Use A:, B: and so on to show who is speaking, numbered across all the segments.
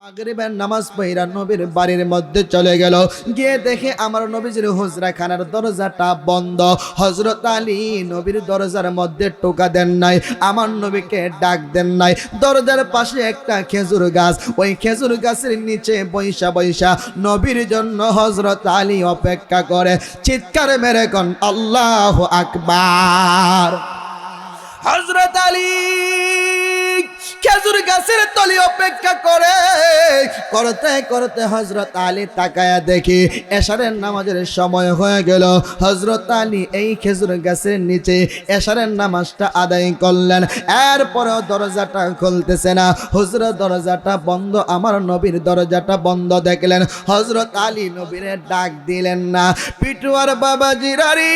A: মাগরিবের নামাজ পড়া নবীর বাড়ির মধ্যে চলে গেল। গিয়ে দেখে আমার নবীজির হুজরাখানার দরজাটা বন্ধ। হযরত আলী নবীর দরজার মধ্যে টোকা দেন নাই, আমার নবীকে ডাক দেন নাই। দরজার পাশে একটা খেজুর গাছ, ওই খেজুর গাছের নিচে বৈশা বৈশা নবীর জন্য হযরত আলী অপেক্ষা করে। চিৎকার মেরে কোন আল্লাহু আকবার। হযরত আলী খেজুর গাছের তলে অপেক্ষা করে করতে করতে হযরত আলী তাকায়া দেখি এশারের নামাজের সময় হয়ে গেল। হযরত আলী এই খেজুর গাছের নিচে এশারের নামাজটা আদায় করলেন। এরপরেও দরজাটা খুলতেছে না, হুজুর দরজাটা বন্ধ, আমার নবীর দরজাটা বন্ধ দেখলেন। হযরত আলী নবীরে ডাক দিলেন না। পিটুয়ার বাবা জিরারি,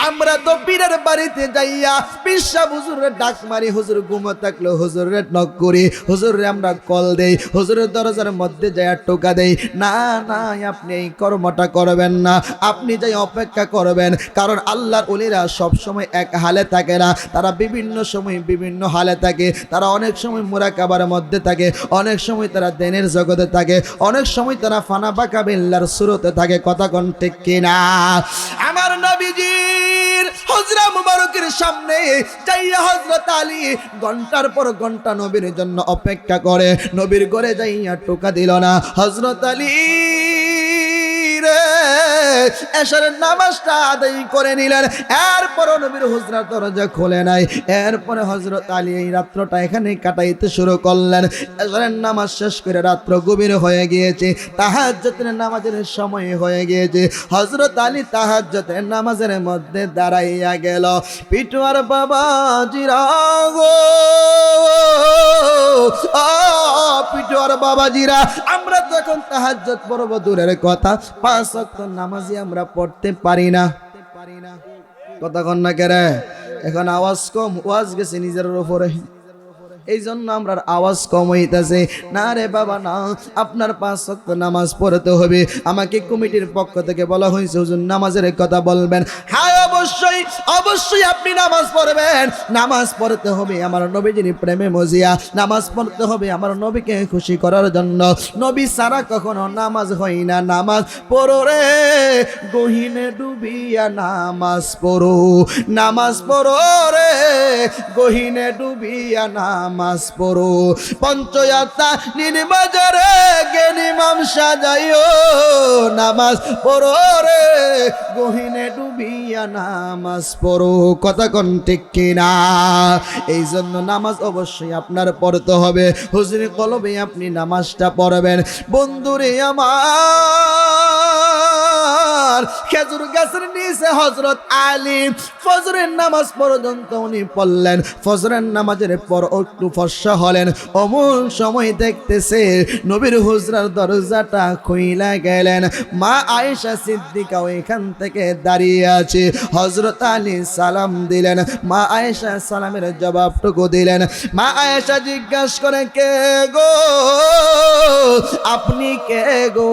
A: আমরা তো পীরের বাড়িতে যাইয়া বিশ্বা হুজুরের ডাক মারি, হুজুর ঘুমো থাকলো হুজুরের নক করি, হুজুরে আমরা কল দেই, হুজুরের দরজার মধ্যে যাইয়া টোকা দেই। না না, আপনি এই কর্মটা করবেন না, আপনি যাই অপেক্ষা করবেন। কারণ আল্লাহর ওলিরা সব সময় এক হালে থাকে না, তারা বিভিন্ন সময় বিভিন্ন হালে থাকে। তারা অনেক সময় মুরাকাবার মধ্যে থাকে, অনেক সময় তারা দেনের জগতে থাকে, অনেক সময় তারা ফানা বাঁকা বিল্লার সুরতে থাকে। কথা কোন ঠিক কিনা? আমার নবীজির হুজরা মুবারকের সামনে যাইয়া হযরত আলী ঘন্টার পর ঘন্টা নবীর জন্য অপেক্ষা করে। নবীর ঘরে যাইয়া টোকা দিল না। হযরত আলী এশারের নামাজটা আদায় করে নিলেন। এরপরও নবীর হুজরার দরজা খোলে নাই। এরপরে হযরত আলী এই রাত্রটা এখানে কাটাইতে শুরু করলেন। এশারের নামাজ শেষ করে রাত্র গভীর হয়ে গিয়েছে, তাহাজ্জুদের নামাজের সময় হয়ে গিয়েছে। হযরত আলী তাহাজ্জুদের নামাজের মধ্যে দাঁড়াইয়া গেল। পিটুয়ার বাবা জিরা গো, পিটুয়ার বাবাজিরা, আমরা তো এখন তাহাজ্জুদ পড়ব দূরের কথা, 5 ওয়াক্ত নামাজই আমরা পড়তে পারি না। কথা কন না কেরে? এখন আওয়াজ কম, ওয়াজ গেছে নিজের উপরে, এই জন্য আমরা আওয়াজ কম হইতেছে। না রে বাবা না, আপনার 5 ওয়াক্ত নামাজ পড়তে হবে। আমাকে কমিটির পক্ষ থেকে বলা হয়েছে হুজুর নামাজের কথা বলবেন। হ্যাঁ অবশ্যই অবশ্যই আপনি নামাজ পড়বেন। নামাজ পড়তে হবে আমার নবীজির প্রেমে মজিয়া, নামাজ পড়তে হবে আমার নবীকে খুশি করার জন্য। নবী সারা কখনো নামাজ হয় না। নামাজ পড়ো রে গহীনে ডুবিয়া, নামাজ পড়ো, নামাজ পড়ো রে গহীনে ডুবিয়া, নামাজ পড়ো। পঞ্চয়াত্রা নির্মাজারে গেনিমাম সাজাইও, নামাজ পড়ো রে গহীনে ডুবিয়া, নামাজ পড়ো। কথা কোন ঠিক কিনা? এই জন্য নামাজ অবশ্যই আপনার পড়তে হবে। হুজুর কলবে আপনি নামাজটা পড়বেন। বন্ধুরে আমার, খেজুর গাছের নিচে হযরত আলী ফজরের নামাজ পর্যন্ত উনি পড়লেন। ফজরের নামাজের পর একটু ফর্সা হলেন। অমন সময় দেখতেছে নবীর হুজরার দরজাটা খুইলা গেলেন। মা আয়েশা সিদ্দিকা ওইখান থেকে দাঁড়িয়ে আছে। হযরত আলী সালাম দিলেন, মা আয়েশা সালামের জবাবটুকু দিলেন। মা আয়েশা জিজ্ঞাসা করে, কে গো? আপনি কে গো?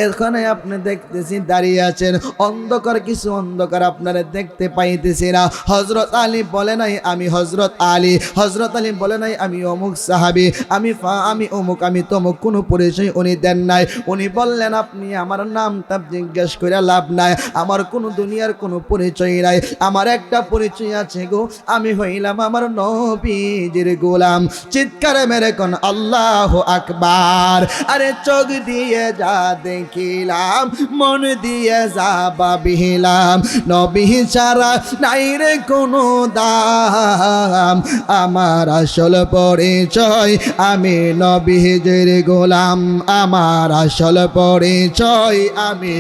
A: এখানে আপনি দেখতেছি দাঁড়িয়ে আছেন, অন্ধকার, কিছু অন্ধকার আপনারা দেখতে পাইতেছি না। হযরত আলী বলে নাই আমি হযরত আলী, হযরত আলী বলে নাই আমি অমুক সাহাবী, আমি অমুক, আমি তমুক, কোনো পরিচয় উনি দেন নাই। উনি বললেন আপনি আমার নামটা জিজ্ঞেস করে লাভ নাই, আমার কোনো দুনিয়ার কোনো পরিচয় নাই, আমার একটা পরিচয় আছে গো, আমি হইলাম আমার নবীজির গোলাম। চিৎকার মেরে কোন আল্লাহু আকবার। আরে চোখ দিয়ে যা দেখিলাম, মন দিয়ে যা ভাবিলাম, নবী ছাড়া নাই রে কোনো দাম, আমার আসল পরিচয় আমি নবীজির গোলাম, আমার আসল পরিচয় আমি।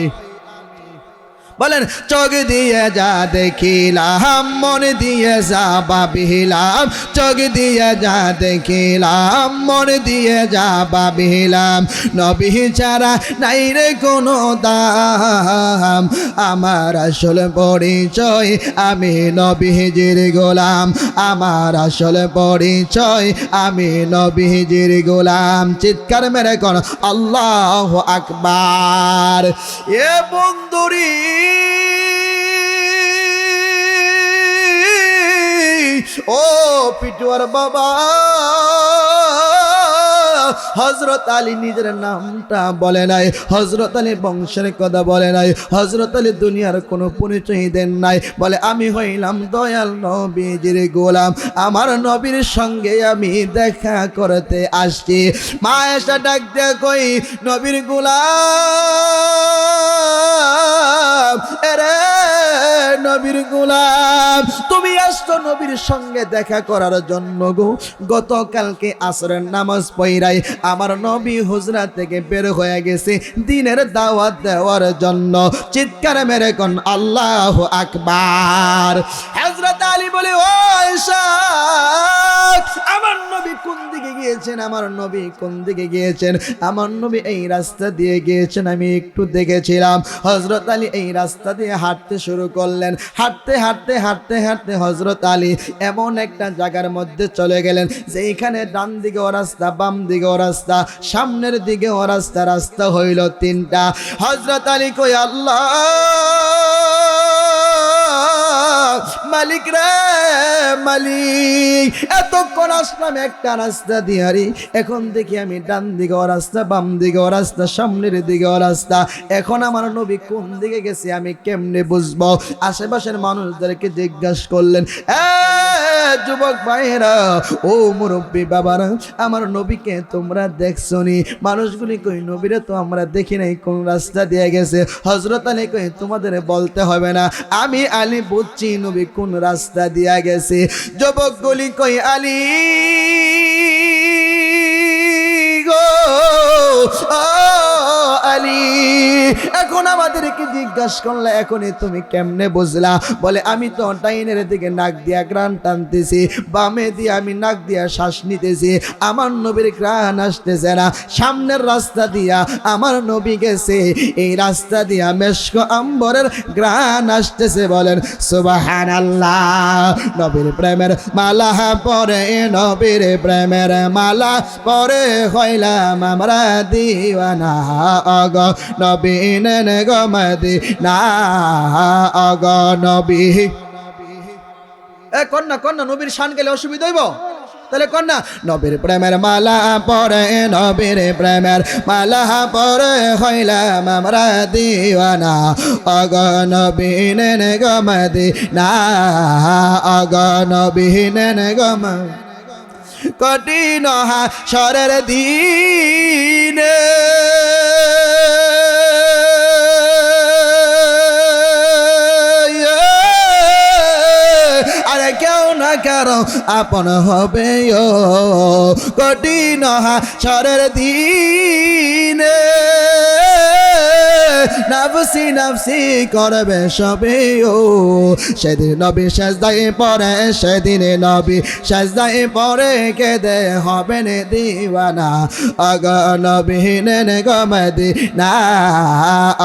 A: বলেন, চোখ দিয়ে যা দেখিলাম, মন দিয়ে যা ভাবিলাম, চোখ দিয়ে যা দেখিলাম, মন দিয়ে যা ভাবিলাম, নবী ছাড়া নাই রে কোনো দাম, আমার আসল পরিচয় আমি নবীজির গোলাম, আমার আসল পরিচয় আমি নবীজির গোলাম। চিৎকার মেরে কোন আল্লাহু আকবার। এ বন্ধুরি ও পিটুয়ার বাবা, হযরত আলী নিজের নামটা বলে নাই, হযরত আলী বংশের কথা বলে নাই, হযরত আলী দুনিয়ার কোনো পরিচয় দেন নাই। বলে আমি হইলাম দয়াল নবীজির গোলাম, আমার নবীর সঙ্গে আমি দেখা করতে আসছি। মা এসে ডাক দিয়ে কই, নবীর গোলাম, এরে নবীর গোলাম, তুমি আসছো নবীর সঙ্গে দেখা করার জন্য গো। গতকালকে আসরের নামাজ পড়াই আমার নবী হুজরা থেকে বের হয়ে গেছে দিনের দাওয়াত দেওয়ার জন্য। চিৎকার মেরে কোন আল্লাহু আকবার। হযরত আলী বলে, ও ইশাক, আমার নবী কোন দিকে গিয়েছেন, আমার নবী কোন দিকে গিয়েছেন? আমার নবী এই রাস্তা দিয়ে গিয়েছেন, আমি একটু দেখেছিলাম। হযরত আলী এই রাস্তা দিয়ে হাঁটতে শুরু করলেন। হাঁটতে হাঁটতে হাঁটতে হাঁটতে হযরত আলী এমন একটা জায়গার মধ্যে চলে গেলেন যেখানে ডান দিকে ও রাস্তা, বাম দিকে ও রাস্তা, সামনের দিকে ও রাস্তা, রাস্তা হইল তিনটা। হযরত আলী কই, আল্লাহ মালিক রে মালিক, এতক্ষণ আসলাম একটা রাস্তা দিয়ারি, এখন দেখি আমি ডান দিকে ও রাস্তা, বাম দিকে ও রাস্তা, সামনের দিকে ও রাস্তা, এখন আমার নবী কোন দিকে গেছে আমি কেমনে বুঝবো? আশেপাশের মানুষদেরকে জিজ্ঞাসা করলেন, যুবক ভাইরা, ও মুরব্বী বাবারা, আমার নবীকে তোমরা দেখছো নি? মানুষগুলি কই, নবীরে তো আমরা দেখি নাই, কোন রাস্তা দিয়ে গেছে? হযরত আলী কই, তোমাদের বলতে হবে না, আমি আলী বুঝছি নবী কোন রাস্তা দিয়া গেছে। যুবকগুলি কই, আলী গো, আলী, এখন আমাদেরকে জিজ্ঞাসা করলে এখনই তুমি কেমনে বুঝলা? বলে আমি তো ডাইনের দিকে নাক দিয়া গ্রান টানতেছি, বামে দিয়ে আমি নাক দিয়া শ্বাস নিতেছি, আমার নবীর গ্রান আসতেছে না। সামনের রাস্তা দিয়া আমার নবী গেছে, এই রাস্তা দিয়া মেশক আম্বরের গ্রান আসতেছে। বলেন সুবহানাল্লাহ। নবীর প্রেমের মালা পরে, নবীর প্রেমের মালা পরে হইলাম আমরা দিওয়ানা, অগ নবী নেন গো মদিনা, অগ নবী। কন্যা কন্যা নবীর শান গেলে অসুবিধা হইব, তাহলে কন্যা নবীর প্রেমের মালা পরে, নবীর প্রেমের মালা পরে হইলাম আমরা দিওয়ানা, অগ নবী নেন গো মদিনা, অগ নবী নেন গো মদিনা। কঠিন হাসরের দিনে আরে কেউ না কারো আপন হবে, কঠিন হাসরের দিনে নাফসি নাফসি করবে সবে, সেদিন নবী সেজদায় পড়ে, সেদিন নবী সেজদায় পড়ে কেঁদে হবেন দিওয়ানা, অগ নবী নেন গো মদিনা,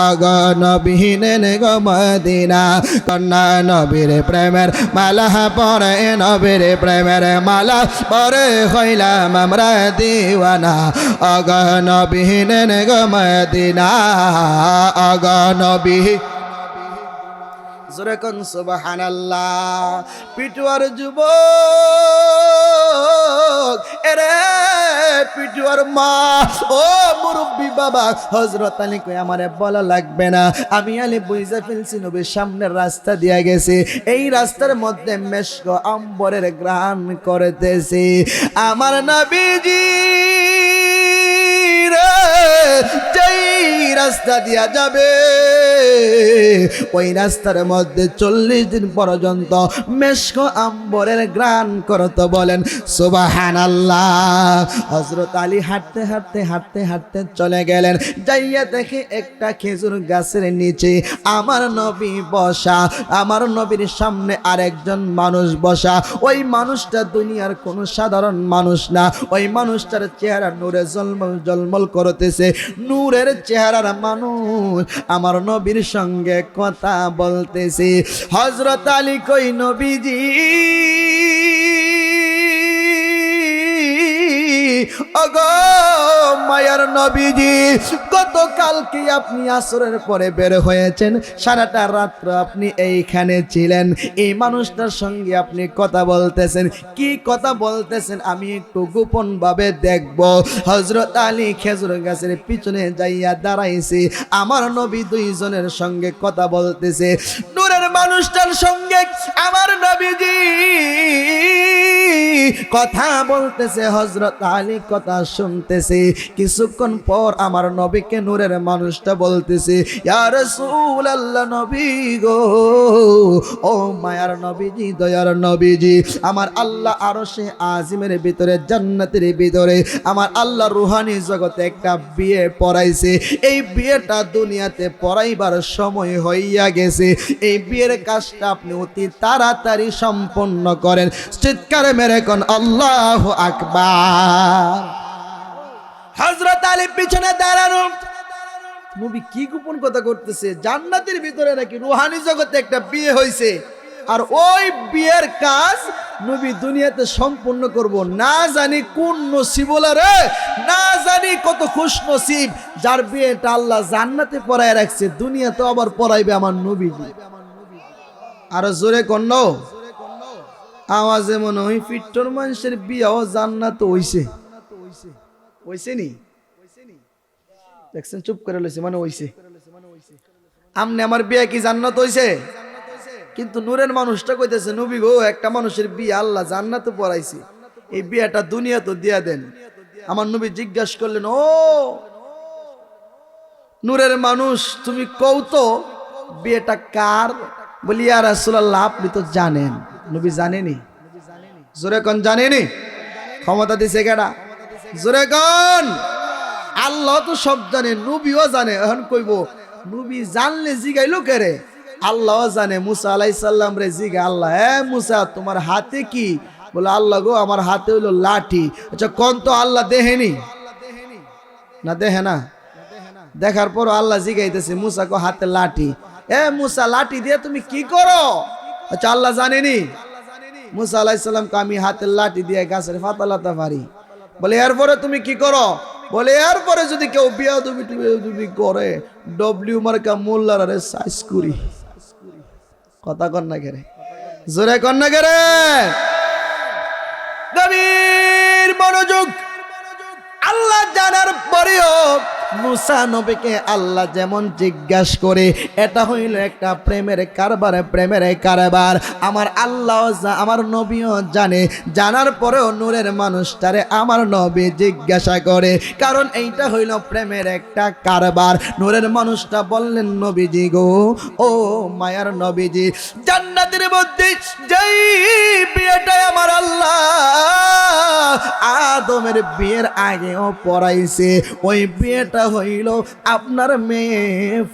A: অগ নবী নেন গো মদিনা। কন্যা নবীর প্রেমের মালা পরে, নবীর প্রেমের মালা পরে হইলাম আমরা দিওয়ানা, অগ নবী নেন গো মদিনা, অগ নবী। জোরে কোন সুবহানাল্লাহ। পিটুয়ার যুবক, এরে পিটুয়ার মা, ও মুরব্বী বাবা, হযরত আলী কই, আমারে বলা লাগবে না, আমি আলী বুঝা ফেলছি নবীর সামনের রাস্তা দিয়া গেছে, এই রাস্তার মধ্যে মেশক আম্বরের গ্রান করতেছে আমার নবীজি রে। যেই রাস্তা দিয়া যাবে ওই রাস্তার মধ্যে 40 দিন পর্যন্ত মেশক আম্বরের গ্রান করত। বলেন সুবহানাল্লাহ। হযরত আলী হাঁটতে হাঁটতে হাঁটতে হাঁটতে চলে গেলেন, যাইয়া দেখে একটা খেজুর গাছের নিচে আমার নবী বসা, আমার নবীর সামনে আরেকজন মানুষ বসা। ওই মানুষটা দুনিয়ার কোনো সাধারণ মানুষ না, ওই মানুষটার চেহারা নূরে জলমল জলমল করতেছে, নূরের চেহারার মানুষ আমার নবীর সঙ্গে কথা বলতেছে। হযরত আলী কই, নবীজি ওগো মায়ার নবীজি, গতকালকে আপনি আসরের পরে বের হয়েছেন, সারাটা রাত্র আপনি এইখানে ছিলেন, এই মানুষটার সঙ্গে আপনি কথা বলতেছেন, কি কথা বলতেছেন আমি একটু গোপন ভাবে দেখব। হযরত আলী খেজুর গাছের পিছনে যাইয়া দাঁড়াইছে, আমার নবী দুইজনের সঙ্গে কথা বলতেছে, নূরের মানুষটার সঙ্গে আমার নবীজি কথা বলতেছে, হযরত আলী কথা শুনতেছে। কিছুক্ষণ পর আমার নবীকে নূরের মানুষটা বলতেছে, ইয়া রাসূলুল্লাহ, নবী গো, ও মায়ার নবীজি, দয়ার নবীজি, আমার আল্লাহ আরশে আজিমের ভিতরে, জান্নাতের ভিতরে আমার আল্লাহ রুহানি জগতে একটা বিয়ে পড়াইছে, এই বিয়েটা দুনিয়াতে পড়াইবার সময় হইয়া গেছে, এই বিয়ের কাজটা আপনি অতি তাড়াতাড়ি সম্পন্ন করেন। চিৎকার মেরে কোন আল্লাহু আকবার। হযরত আলী পিছনে দাঁড়ানো, নবী কি গোপন কথা করতেছে? জান্নাতের ভিতরে নাকি রুহানি জগতে একটা বিয়ে হইছে, আর ওই বিয়ের কাজ নবী দুনিয়াতে সম্পূর্ণ করব। না জানি কোন নসিবলা রে, না জানি কত খুশ নসিব যার বিয়েটা আল্লাহ জান্নাতে পড়ায় রাখছে, দুনিয়াতে আবার পড়াইবে আমার নবীজি। আর জোরে কন্ন আওয়াজে মনে হয় ফিট্টর মানুষের বিয়াও জান্নাত হইছে, হইছে নি? দেখছেন, চুপ করে লইছে, মানে হইছে। আমনে আমার বিয়ে কি জান্নাত হইছে? কিন্তু নূরের মানুষটা কইতেছে, নবী গো, একটা মানুষের বিয়ে আল্লাহ জান্নাতে পড়াইছে, এই বিয়েটা দুনিয়া তো দিয়া দেন। আমার নবী জিজ্ঞাসা করলেন, ও নূরের মানুষ, তুমি কও তো বিয়েটা কার? বলি, ইয়া রাসূলুল্লাহ, আপনি তো জানেন। নবী জানেনি? জোরে কোন জানেনি? ক্ষমতা দিছে কেডা? জোরে কোন। আল্লাহ তো সব জানে, নবীও জানে। এখন কইব নবী জানলে জিগাইলো কেরে? আল্লাহ জানে। মুসা আলাইহিস সালাম রে জিগা আল্লাহ, হ্যাঁ মুসা, তোমার হাতে কি? বলে, আল্লাহ গো, আমার হাতে হইলো লাঠি। আচ্ছা কোন তো আল্লাহ দেহেনি? না দেখে না? দেখার পর আল্লাহ জিগাইতেছে, মুসা কো হাতে লাঠি। এ মুসা, লাঠি দিয়ে তুমি কি করো? আচ্ছা আল্লাহ জানেনি? মুসা আলাইহিস সালাম কে আমি হাতের লাঠি দিয়ে গাছের পাতা লাতা পারি। বলে, এরপরে তুমি কি করো? বলে, এরপরে যদি কেউ বিয়াদবি করে, ডব্লিউ মার্কা মোল্লারে সাইজ করি। কথা কন না কেরে? জোরে কন না কেরে? গভীর মনোযোগ। আল্লাহ জানার পরেও মুসা নবীকে আল্লাহ যেমন জিজ্ঞাসা করে, এটা হইল একটা প্রেমের কারবার, প্রেমের কারবার। আমার আল্লাহ, আমার নবীও জানে, জানার পরেও নূরের মানুষটারে আমার নবী জিজ্ঞাসা করে, কারণ এইটা হইল প্রেমের একটা কারবার। নূরের মানুষটা বললেন, নবীজি গো, ও মায়ার নবীজি, জান্নাতের মধ্যে যেই বিয়েটা আমার আল্লাহ আদমের বিয়ের আগেও পড়াইছে, ওই বিয়েটা হইল আপনার মেয়ে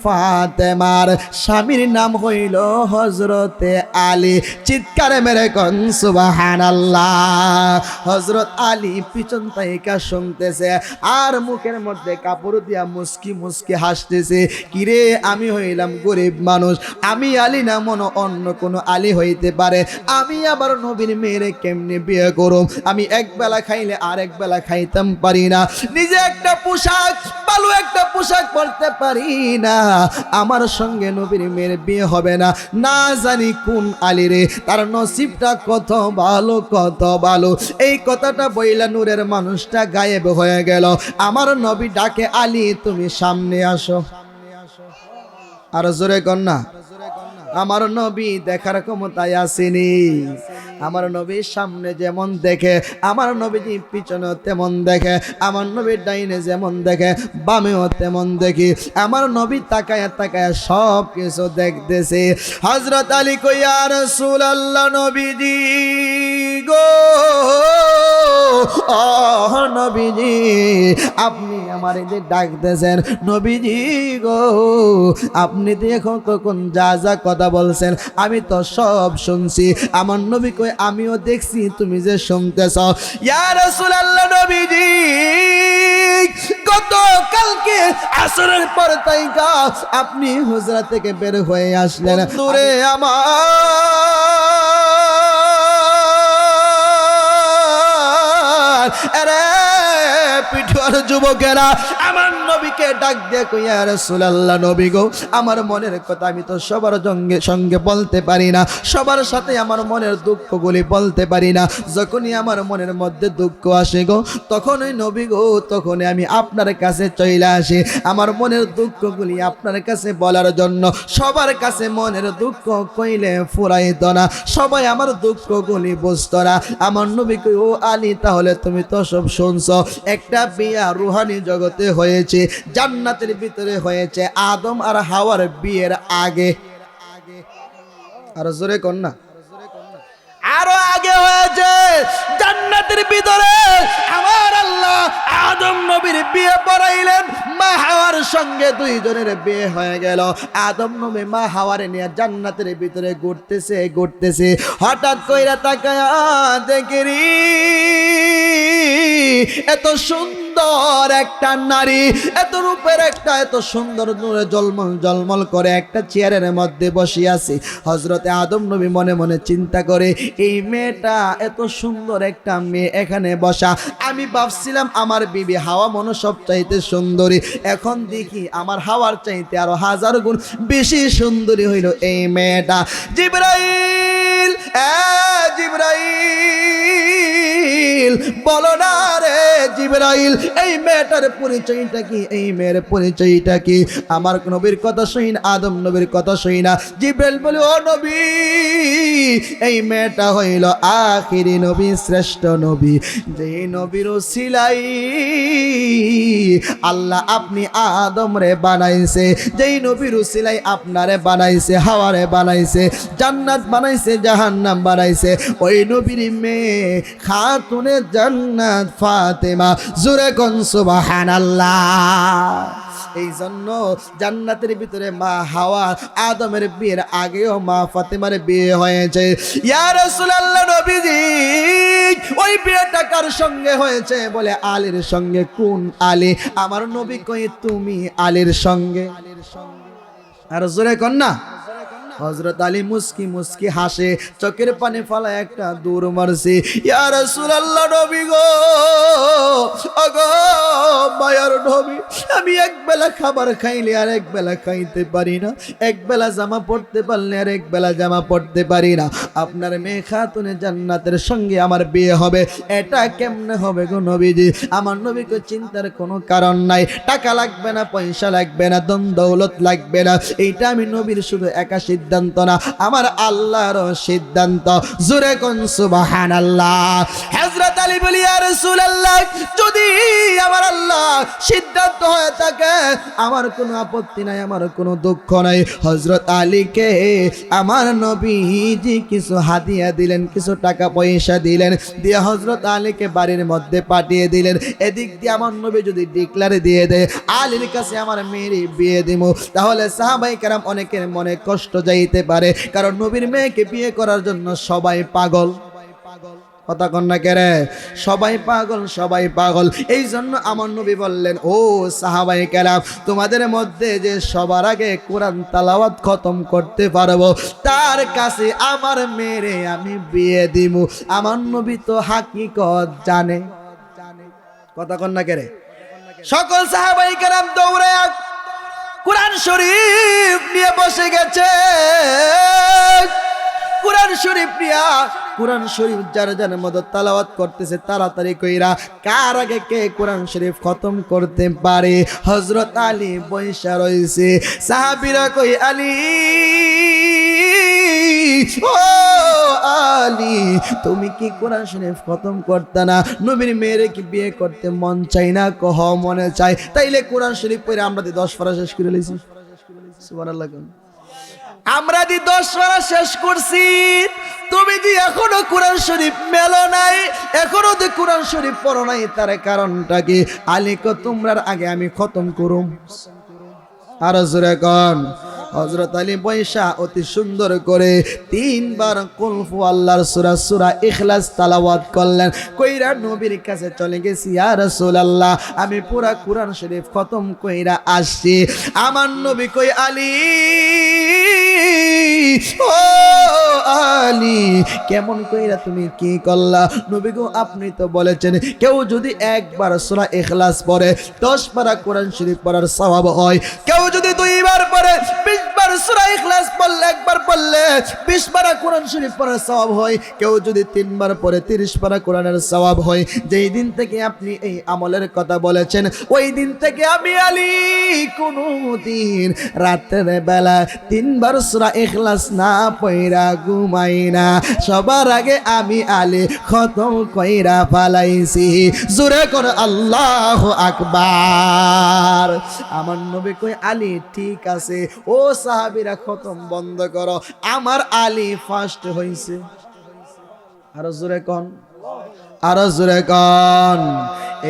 A: ফাতেমার, স্বামীর নাম হইল হযরতে আলী। চিৎকারে মেরে কোন সুবহানাল্লাহ। হযরত আলী পিছন থেকে শুনতেছে, আর মুখের মধ্যে কাপড় দিয়া মুস্কি মুস্কি হাসতেছে। কিরে, আমি হইলাম গরিব মানুষ, আমি আলী না, মনে অন্য কোনো আলী হইতে পারে, আমি আবার নবীর মেয়েরে কেমনে বিয়ে করব? আমি এক বেলা খাইলে আর এক বেলা খাইতাম পারি না, নিজে একটা পোশাক, ভালো একটা পোশাক পরতে পারি না, আমার সঙ্গে নবীর মেয়ের বিয়ে হবে না। না জানি কোন আলী রে, তার নসিবটা কত ভালো, কত ভালো। এই কথাটা বইলা নূরের মানুষটা গায়েব হয়ে গেল। আমার নবী ডাকে, আলী তুমি সামনে আসো। আর জোরে কর না। আমার নবী দেখার ক্ষমতায় আসেনি। আমার নবীর সামনে যেমন দেখে, আমার নবীজি পিছনে তেমন দেখে, আমার নবীর ডাইনে যেমন দেখে, বামেও তেমন দেখি। আমার নবী তাকায় তাকায় সব কিছু দেখতেছে। হযরত আলী কই, ইয়া রাসূলুল্লাহ, নবীজি গো, ও নবীজি, আপনি আমার যে ডাকতেছেন, নবীজি গো, আপনি দেখো তখন যা যা কথা বলছেন আমি তো সব শুনছি। আমার নবী কই, আমিও দেখছি তুমি যে শুনতেছ। ইয়া রাসূলুল্লাহ, নবীজি গতকালকে আসরের পর তাইকা আপনি হুজরা থেকে বের হয়ে আসলেন, দূরে আমার পিঠুয়ার যুবকেরা আমার নবীকে ডাক দিয়ে কই ইয়া রাসূলুল্লাহ, নবী গো, আমার মনের কথা আমি তো সবার সঙ্গে বলতে পারি না, সবার সাথে আমার মনের দুঃখগুলি বলতে পারি না। যখনই আমার মনের মধ্যে দুঃখ আসে গো, তখনই নবী গো, তখনই আমি আপনার কাছে চলে আসি আমার মনের দুঃখগুলি আপনার কাছে বলার জন্য। সবার কাছে মনের দুঃখ কইলে ফুরাইত না, সবাই আমার দুঃখগুলি বুঝতো না। আমার নবী কই, ও আলী, তাহলে তুমি তো সব শুনছো, একটা বিয়া রুহানি জগতে হয়েছে, জান্নাতের ভিতরে হয়েছে আদম আর হাওয়ার বিয়ের আগে। আর জোরে কোন না, আরো আগে হয়েছে জান্নাতের ভিতরে। আমার আল্লাহ আদম নবীর বিয়ে পড়াইলেন, মা হাওয়ার সঙ্গে দুইজনের বিয়ে হয়ে গেল। আদম নবী মা হাওয়ারে নিয়ে জান্নাতের ভিতরে ঘুরতেছে, হঠাৎ কইরা তাকায়া দেখেরি এত সুন্দর একটা নারী, এত রূপের একটা, এত সুন্দর নূরে জলমল করে একটা চেয়ারের মধ্যে বসে আছে। হযরতে আদম নবী মনে মনে চিন্তা করে, এই মেয়েটা, এত সুন্দর একটা মেয়ে এখানে বসা, আমি ভাবছিলাম আমার বিবি হাওয়া মনে সবচাইতে সুন্দরী, এখন দেখি আমার হাওয়ার চাইতে আরো 1000 গুণ বেশি সুন্দরী হইল এই মেয়েটা। জিবরাইল, জিবরাইল বলো না রে জিবরাইল, এই মেয়েটার পরিচয়টা কি, এই মেয়ের পরিচয়টা কি? আমার নবীর কথা শুই না, আদম নবীর কথা শুই না। জিবরাইল বলে, ও নবী, এই মেয়েটা হইল আখিরি নবী, শ্রেষ্ঠ নবী, যে নবীর ওসিলাই আল্লাহ আপনি আদম রে বানাইছে, যেই নবীর ওসিলাই আপনারে বানাইছে, হাওয়ারে বানাইছে, জান্নাত বানাইছে, জাহান্নাম বানাইছে, ওই নবীর মেয়ে খাতুনে জান্নাত ফাতেমা। জোরে কোন সুবহানাল্লাহ। এই জন্য জান্নাতের ভিতরে মা হাওয়া আদমের বিয়ের আগেও মা ফাতেমার বিয়ে হয়েছে। ইয়া রাসূলুল্লাহ, নবীজি ওই বিয়েটা কার সঙ্গে হয়েছে? বলে আলীর সঙ্গে। কোন আলী? আমার নবী কই, তুমি আলীর সঙ্গে। আর জোরে কোন না। হযরত আলী মুস্কি মুস্কি হাসে, চোখের পানি ফালা একটা দূর মারছে। ইয়া রাসূলুল্লাহ, নবী গো, ওগো মায়ার নবী, আমি এক বেলা খাবার খাইলে আর এক বেলা খাইতে পারি না, এক বেলা জামা পড়তে পারলে আর এক বেলা জামা পড়তে পারি না। আপনার মেয়ে খাতুনে জান্নাতের সঙ্গে আমার বিয়ে হবে, এটা কেমনে হবে গো নবীজি? আমার নবীকে চিন্তার কোনো কারণ নাই, টাকা লাগবে না, পয়সা লাগবে না, ধন দৌলত লাগবে না, এইটা আমি নবীর শুধু একা সিদ্ধান্ত না, আমার আল্লাহর সিদ্ধান্ত। জোরে কোন সুবহানাল্লাহ। হযরত আলী বলি, ইয়া রাসূলুল্লাহ, যদি আমার আল্লাহ সিদ্ধান্ত হয়ে থাকে আমার কোনো আপত্তি নাই, আমার কোনো দুঃখ নাই। হযরত আলীকে আমার নবীজি কিছু হাদিয়া দিলেন, কিছু টাকা পয়সা দিলেন, দিয়ে হযরত আলীকে বাড়ির মধ্যে পাঠিয়ে দিলেন। এদিক দিয়ে আমার নবী যদি ডিক্লারে দিয়ে দেয় আলীর কাছে আমার মেয়ের বিয়ে দিব, তাহলে সাহাবায়ে কেরাম অনেকের মনে কষ্ট যাইতে পারে, কারণ নবীর মেয়েকে বিয়ে করার জন্য সবাই পাগল। কথা কন্যা কেরে, সবাই পাগল, সবাই পাগল। এই জন্য আমার নবী বললেন, ও সাহাবায়ে কেরাম, তোমাদের মধ্যে যে সবার আগে কোরআন তেলাওয়াত খতম করতে পারবো তার কাছে আমার মেয়েরে আমি বিয়ে দিব। আমার নবী তো হাকিকত জানে। কথা কন্যা কেরে, সকল সাহাবায়ে কেরাম দৌড়ে কোরআন শরীফ নিয়ে বসে গেছে। কোরআন শরীফ নিয়া কোরআন শরীফ যার যার মতো তেলাওয়াত করতেছে তাড়াতাড়ি কইরা, কার আগে কে কোরআন শরীফ খতম করতে পারে। হযরত আলী বইসা রইছে, সাহাবীরা কই, আলী, ও আলী, তুমি কি কোরআন শরীফ খতম করতে না? নবীর মেয়েরে কি বিয়ে করতে মন চাই না? কহ মনে চাই, তাইলে কোরআন শরীফ পড়ে আমরা 10 পারা শেষ করে লইছি। সুবহানাল্লাহ। আমরা 10 পারা শেষ করছি, তুমি যে এখনো কোরআন শরীফ মেলো নাই, এখনো যে কোরআন শরীফ পড়ো নাই, তার কারণটা কি? আলী কো তোমরার আগে আমি খতম করুম। আর জোরে কোন। হযরত আলী বৈশা অতি সুন্দর করে 3 বার কুল আল্লাহর সূরা সূরা ইখলাস তেলাওয়াত করলেন, কইরা নবীর কাছে চলে গেছি, ইয়া রাসূলুল্লাহ, আমি পুরা কোরআন শরীফ খতম কইরা আসছি। আমার নবী কই, আলী, ও আলী, কেমন কইরা তুমি কি করলা? নবী গো আপনি তো বলেছেন কেউ যদি একবার সূরা ইখলাস পড়ে 10 পারা কোরআন শরীফ পড়ার সওয়াব হয়, কেউ যদি 2 বার পড়ে 20 বার সূরা ইখলাস পড়লে, একবার পড়লে 20 পারা কোরআন শরীফ পড়ার সওয়াব হয়, কেউ যদি 3 বার পড়ে 30 পারা কোরআনের সওয়াব হয়। যেই দিন থেকে আপনি এই আমলের কথা বলেছেন, ওই দিন থেকে আমি আলী কোনদিন রাতের বেলা 3 বার সূরা ইখলাস না পড়া ঘুমাই না। সবার আগে আমি আলী খতম কইরা ফালাইছি। জোরে করে আল্লাহু আকবার। আমার নবী কই আলী ঠিক আছে, ও সাহাবীরা খতম বন্ধ করো, আমার আলী ফার্স্ট হইছে। আরো জোরে কোন, আরো জোরে কোন।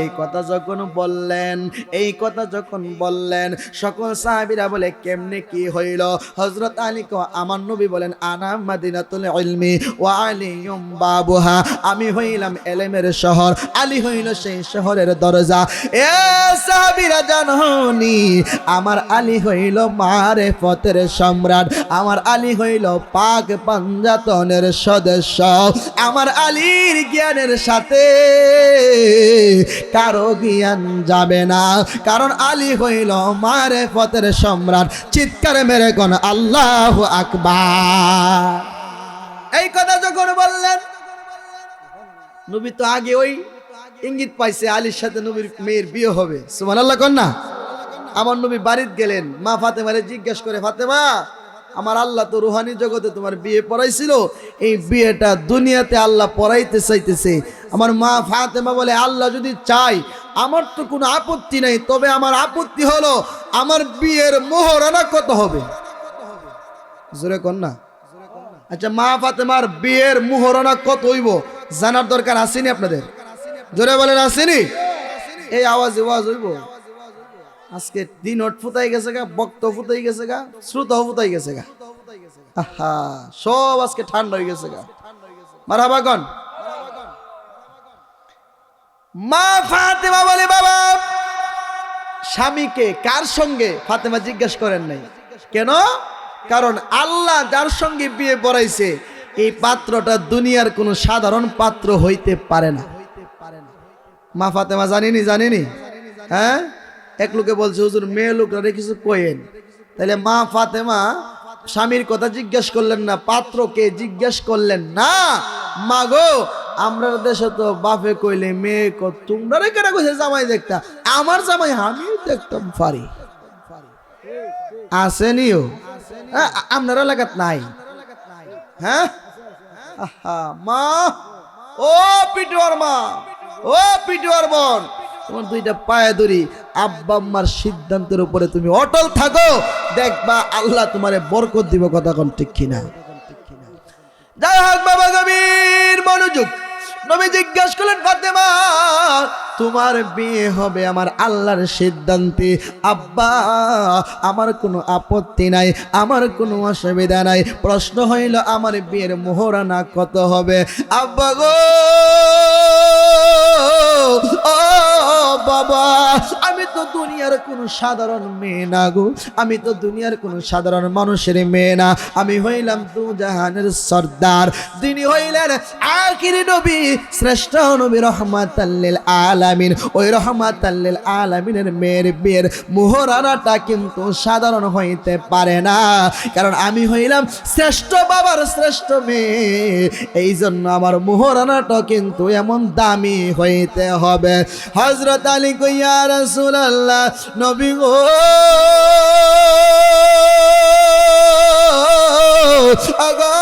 A: এই কথা যখন বললেন, এই কথা যখন বললেন, সকল সাহাবীরা বলে কেমনে কি হইল? হযরত আলী কো আমার নবী বলেন আনা মাদিনাতুল ইলমি ওয়া আলিয়ুম বাবুহা, আমি হইলাম ইলমের শহর, আলী হইল সেই শহরের দরজা। এ সাহাবীরা জানোনি, আমার আলী হইল মারিফতের সম্রাট, আমার আলী হইল পাক পাঞ্জাতনের সদস্য, আমার আলীর জ্ঞানের সাথে কারো জ্ঞান যাবে না, কারণ আলী হইল মারিফতের সম্রাট। চিৎকার মেরে কোন আল্লাহু আকবার। এই কথা যখন বললেন, নবী তো আগে ওই ইঙ্গিত পাইছে আলীর সাথে নবীর মেয়ের বিয়ে হবে। সুবহানাল্লাহ কোন না। আমার নবী বাড়িতে গেলেন, মা ফাতেমারে জিজ্ঞেস করে, ফাতেমা আমার আল্লাহ তো রুহানি জগতে তোমার বিয়ে পড়াইছিল, এই বিয়েটা দুনিয়াতে আল্লাহ পড়াইতে চাইতেছে। আমার মা ফাতেমা বলে আল্লাহ যদি চাই আমার তো কোনো আপত্তি নাই, তবে আমার আপত্তি হলো আমার বিয়ের মোহরানা কত হবে? জোরে কোন না। আচ্ছা মা ফাতেমার বিয়ের মোহরানা কত হইব জানার দরকার আসেনি আপনাদের? জোরে বলেন আসেনি? এই আওয়াজে ওয়াজ হইব। আজকে দিন ফুতাই গেছে গা, বক্ত ফুতাই গেছে গা, শ্রোতাও ফুতাই গেছে গা। আহা, সব আজকে ঠান্ডা হয়ে গেছে গা। মারহাবা কোন। মা ফাতেমা বলে বাবা স্বামীকে কার সঙ্গে? ফাতেমা জিজ্ঞেস করেন নাই। কেন? কারণ আল্লাহ যার সঙ্গে বিয়ে পড়াইছে এই পাত্রটা দুনিয়ার কোনো সাধারণ পাত্র হইতে পারে না। মা ফাতেমা জানেনি, জানেনি? হ্যাঁ, এক লোকে বলছে হুজুর মেয়ে লোকরা কিছু কইেন। তাহলে মা ফাতেমা স্বামীর কথা জিজ্ঞেস করলেন না, পাত্রকে জিজ্ঞেস করলেন না। মা গো আমরা দেশে তো বাপে কইলে মেয়ে তোমরা কেনা কইছে জামাই দেখতা, আমার জামাই আমিও দেখতাম পারি। আসেনিও আপনার এলাকাত নাই? হ্যাঁ মা, ও পিটুয়ার মা, ও পিটুয়ার বোন, তোমার দুইটা পায়ে ধরি, আব্বা আম্মার সিদ্ধান্তের উপরে তুমি অটল থাকো, দেখবা আল্লাহ তোমারে বরকত দিব। কথা কোন ঠিক কিনা? যাই হোক বাবা গভীর মনোযোগ। নবী জিজ্ঞাসা করলেন ফাতেমা তোমার বিয়ে হবে আমার আল্লাহর সিদ্ধান্তে। আব্বা আমার কোনো আপত্তি নাই, আমার কোনো অসুবিধা নাই। প্রশ্ন হইল আমার বিয়ের মোহরানা কত হবে? আব্বা গো ও বাবা, আমি তো দুনিয়ার কোনো সাধারণ মেয়ে না গো, আমি তো দুনিয়ার কোনো সাধারণ মানুষের মেয়ে না, আমি হইলাম দু জাহানের সর্দার। তিনি হইলেন আখিরি নবী, শ্রেষ্ঠ নবী, রহমাতাল লিল আলামিন। ওই রহমাতাল লিল আলামিনের মেয়ের বিয়ের মোহরানাটা কিন্তু সাধারণ হইতে পারে না, কারণ আমি হইলাম শ্রেষ্ঠ বাবার শ্রেষ্ঠ মেয়ে। এই জন্য আমার মোহরানাটা কিন্তু এমন দামি হইতে হবে। হযরত আলী কই ইয়া রাসূলুল্লাহ, নবী গো আগো